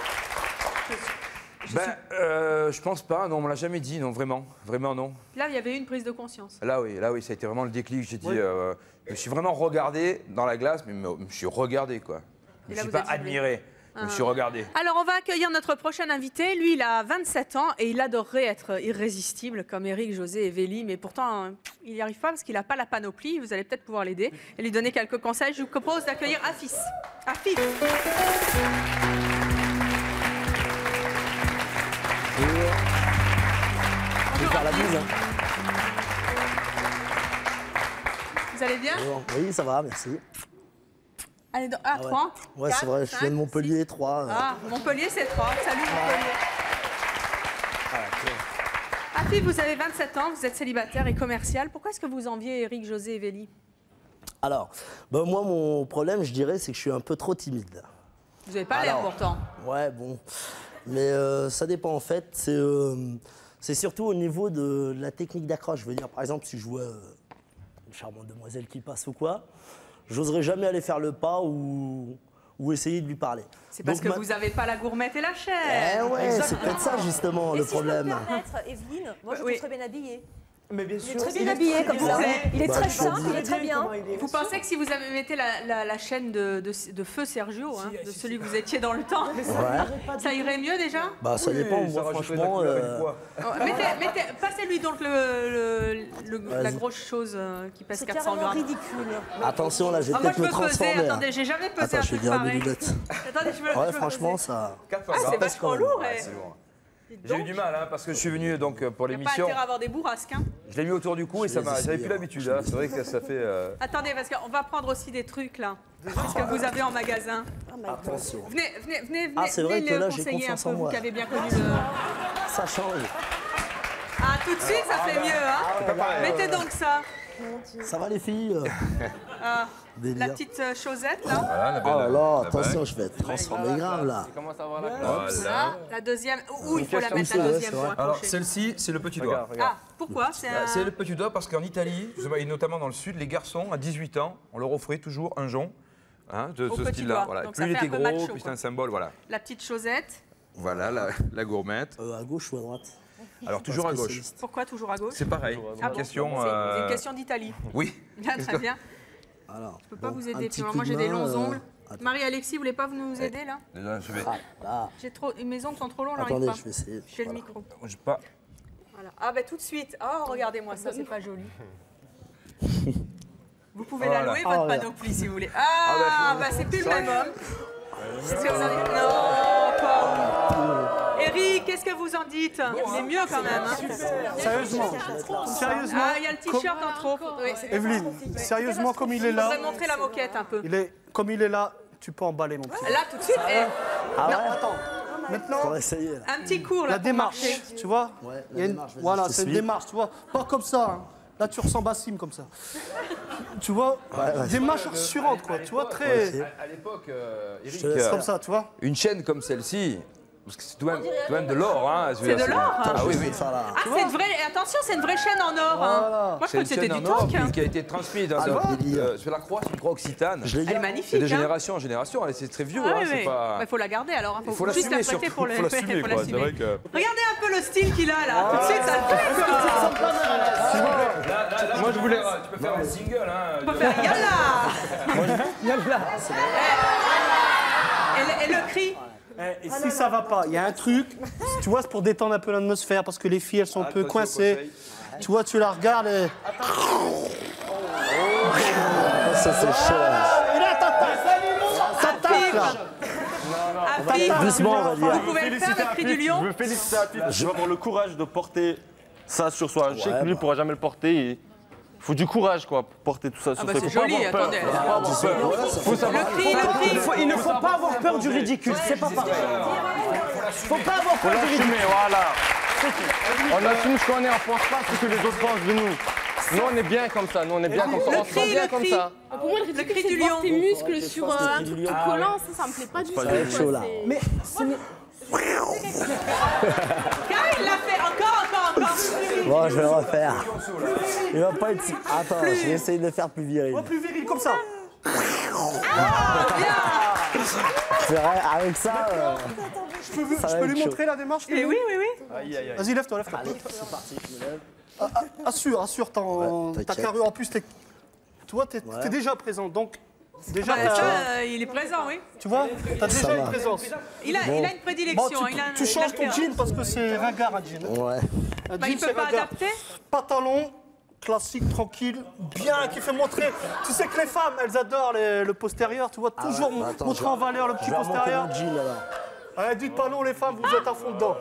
Je pense pas, non, on me l'a jamais dit, non, vraiment. Vraiment, non. Là, il y avait eu une prise de conscience. Là, oui, ça a été vraiment le déclic. J'ai dit, je me suis vraiment regardé dans la glace, mais je me suis regardé, quoi. Je ne me suis pas admiré. Je me suis regardé. Alors, on va accueillir notre prochain invité. Lui, il a 27 ans et il adorerait être irrésistible comme Éric, José et Vélie. Mais pourtant, il n'y arrive pas parce qu'il n'a pas la panoplie. Vous allez peut-être pouvoir l'aider et lui donner quelques conseils. Je vous propose d'accueillir Afif. Afif. Je vais faire la bise. Vous allez bien? Oui, ça va, merci. Allez, 3. Ouais, c'est vrai, je viens de Montpellier, 3. Ah, Montpellier, c'est 3. Salut, Montpellier. Afif, vous avez 27 ans, vous êtes célibataire et commercial. Pourquoi est-ce que vous enviez Éric, José et Vélie? Alors, moi, mon problème, je dirais, c'est que je suis un peu trop timide. Vous n'avez pas l'air pourtant. Ouais, bon. Mais ça dépend, en fait. C'est surtout au niveau de la technique d'accroche. Je veux dire, par exemple, si je vois une charmante demoiselle qui passe ou quoi, j'oserais jamais aller faire le pas ou essayer de lui parler. C'est parce que vous n'avez pas la gourmette et la chair. Ouais, c'est peut-être ça justement le problème. Si je peux me permettre, Evelyne, moi je suis très bien habillée. Mais bien sûr. Il est très bien habillé comme ça. Il est très simple, il est très bien. Vous pensez que si vous mettez la chaîne de Feu Sergio, hein, de celui que vous étiez dans le temps, ça irait mieux déjà? Bah ça dépend, moi franchement. Passez-lui donc la grosse chose qui pèse 400 grammes. C'est ridicule. Attention là, je vais peut-être me transformer. Attendez, j'ai jamais pesé un truc pareil. Attendez, je franchement ça. C'est vachement lourd. J'ai eu du mal, hein, parce que je suis venu donc, pour l'émission. Il n'y a pas intérêt à avoir des bourrasques. Hein. Je l'ai mis autour du cou et j'avais plus l'habitude. Hein. C'est vrai que ça fait... Attendez, parce qu'on va prendre aussi des trucs là, ce que vous avez en magasin. Attention. Venez c'est vrai que là, j'ai conseiller un confiance peu, en vous moi. qui avez bien connu le... Ça change. Ah, tout de suite, ça fait mieux. Hein. Mettez donc ça. Ça va les filles? La petite chosette là. Voilà, oh là là, attention, je vais être transformé grave là. Voilà. La deuxième. Où il faut la mettre la deuxième pour accrocher. Alors celle-ci, c'est le petit doigt. Ah, pourquoi? C'est le petit doigt parce qu'en Italie, et notamment dans le sud, les garçons à 18 ans, on leur offrait toujours un jonc de ce style-là. Voilà. Plus il était gros, plus c'est un symbole. Voilà. La petite chosette. Voilà, la gourmette. À gauche ou à droite? Alors toujours à gauche. Pourquoi toujours à gauche? C'est pareil. C'est une question d'Italie. Oui. Très bien. Alors, je ne peux pas vous aider. Moi, j'ai des longs ongles. Marie-Alexis, vous voulez pas nous aider là? Je vais. Mes ongles sont trop longs, attendez, pas. je vais essayer. J'ai le micro. Je pas. Voilà. Ah tout de suite. Oh, regardez-moi ça, c'est pas joli. Vous pouvez la louer votre panoplie si vous voulez. C'est plus le même homme. Qu'est-ce que vous en dites? Non, pas. Eric, qu'est-ce que vous en dites? C'est mieux quand même. Hein. Sérieusement. Il y a le t-shirt en trop. Evelyne, sérieusement, comme il est là. Je voudrais montrer la moquette un peu. Comme il est là, tu peux emballer mon petit. Là, tout de suite. Attends. Maintenant, un petit cours là. La démarche, tu vois? Voilà, c'est une démarche, tu vois? Pas comme ça. Hein. Là, tu ressembles à Sim comme ça. Tu vois? Démarche assurante, quoi. Tu vois, très. À l'époque, Eric, c'est comme ça, tu vois? Une chaîne comme celle-ci. Parce que c'est tout de même de l'or, hein. C'est de l'or. Ah oui, oui. C'est une vraie. Attention, c'est une vraie chaîne en or. Hein. Moi, je crois que c'était du toc. Qui a été transmise sur la croix, c'est une croix occitane. Elle est magnifique. C'est de génération en génération. C'est très vieux. Il faut la garder alors. Il faut l'assumer surtout. Il faut l'assumer. Regardez un peu le style qu'il a là. Tout de suite, ça le fait. Moi, je voulais. Tu peux faire un single, hein. Tu peux faire Yalla. Et le cri. Et si ça va pas, il y a un truc, tu vois, c'est pour détendre un peu l'atmosphère, parce que les filles, elles sont un peu coincées. Tu vois, tu la regardes et... Ça, c'est chaud. Et là, ça tape, là. Doucement, on va dire. Vous pouvez le faire, le cri du lion. Je veux féliciter Afif. Je vais avoir le courage de porter ça sur soi. Je sais que lui ne pourra jamais le porter. Il faut du courage, quoi, pour porter tout ça sur soi. C'est joli, attendez. Il ne faut pas avoir peur du ridicule, c'est pas pareil. Faut pas avoir peur du ridicule. Voilà. On assume ce qu'on est, on pense pas ce que les autres pensent de nous. Nous, on est bien comme ça, nous, on est bien comme ça, on se sent bien comme ça. Pour moi, le cri du lion, tes muscles sur un truc collant, ça me plaît pas du tout. C'est chaud, là. Mais Car il l'a fait encore. Bon, je vais le refaire. Il va pas être... Attends, je vais essayer de le faire plus viril. Oh, plus viril, comme ça. C'est vrai, avec ça... Je peux lui montrer la démarche? Oui, oui, oui. Vas-y, lève-toi, lève-toi. Allez, c'est parti, je me lève. Assure ta carrure. En plus, toi, t'es déjà présent, donc déjà. Il est présent, oui. Tu vois, t'as déjà une présence. Il a une prédilection. Tu changes ton jean parce que c'est ringard un jean. Ouais. Il peut pas adapter. Pantalon classique, tranquille, bien, qui fait montrer. Tu sais que les femmes, elles adorent le postérieur. Tu vois, toujours montrer en valeur le petit postérieur. Mon jean, alors. Ouais, dites pas non, les femmes, vous êtes à fond dedans.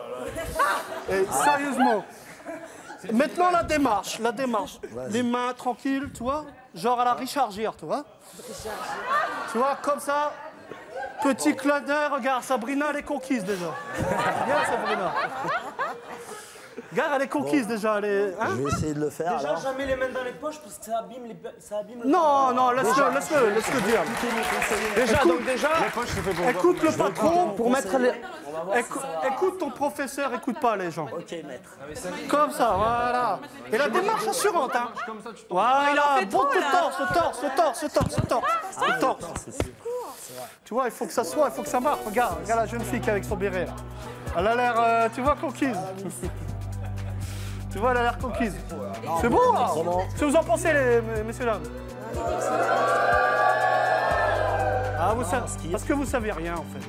Et sérieusement. Maintenant, la démarche. Les mains tranquilles, tu vois, genre à la Richard Gere, tu vois. Tu vois, comme ça, petit clin d'œil, regarde, Sabrina, elle est conquise déjà. Regarde, Sabrina. Regarde, elle est conquise déjà. Elle est, hein? Je vais essayer de le faire. Déjà, alors. jamais les mains dans les poches parce que ça abîme le Non, laisse-le dire. Déjà, écoute le patron pour mettre les... Écoute ton professeur, écoute pas les gens. Ok, maître. Comme ça, voilà. Et la démarche assurante, hein. Voilà, bon, le torse. Tu vois, il faut que ça soit, il faut que ça marche. Regarde la jeune fille qui est avec son béret, là. Elle a l'air, tu vois, conquise. Tu vois, elle a l'air conquise. C'est beau, là. Qu'est-ce que vous en pensez, messieurs, dames? Ah, vous savez, parce que vous savez rien, en fait.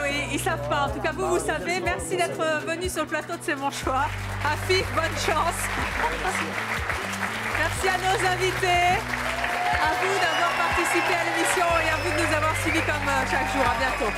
Oui, ils savent pas. En tout cas, vous savez. Merci d'être venu sur le plateau de C'est mon choix. Afif, bonne chance. Merci à nos invités. À vous d'avoir participé à l'émission et à vous de nous avoir suivis comme chaque jour. À bientôt.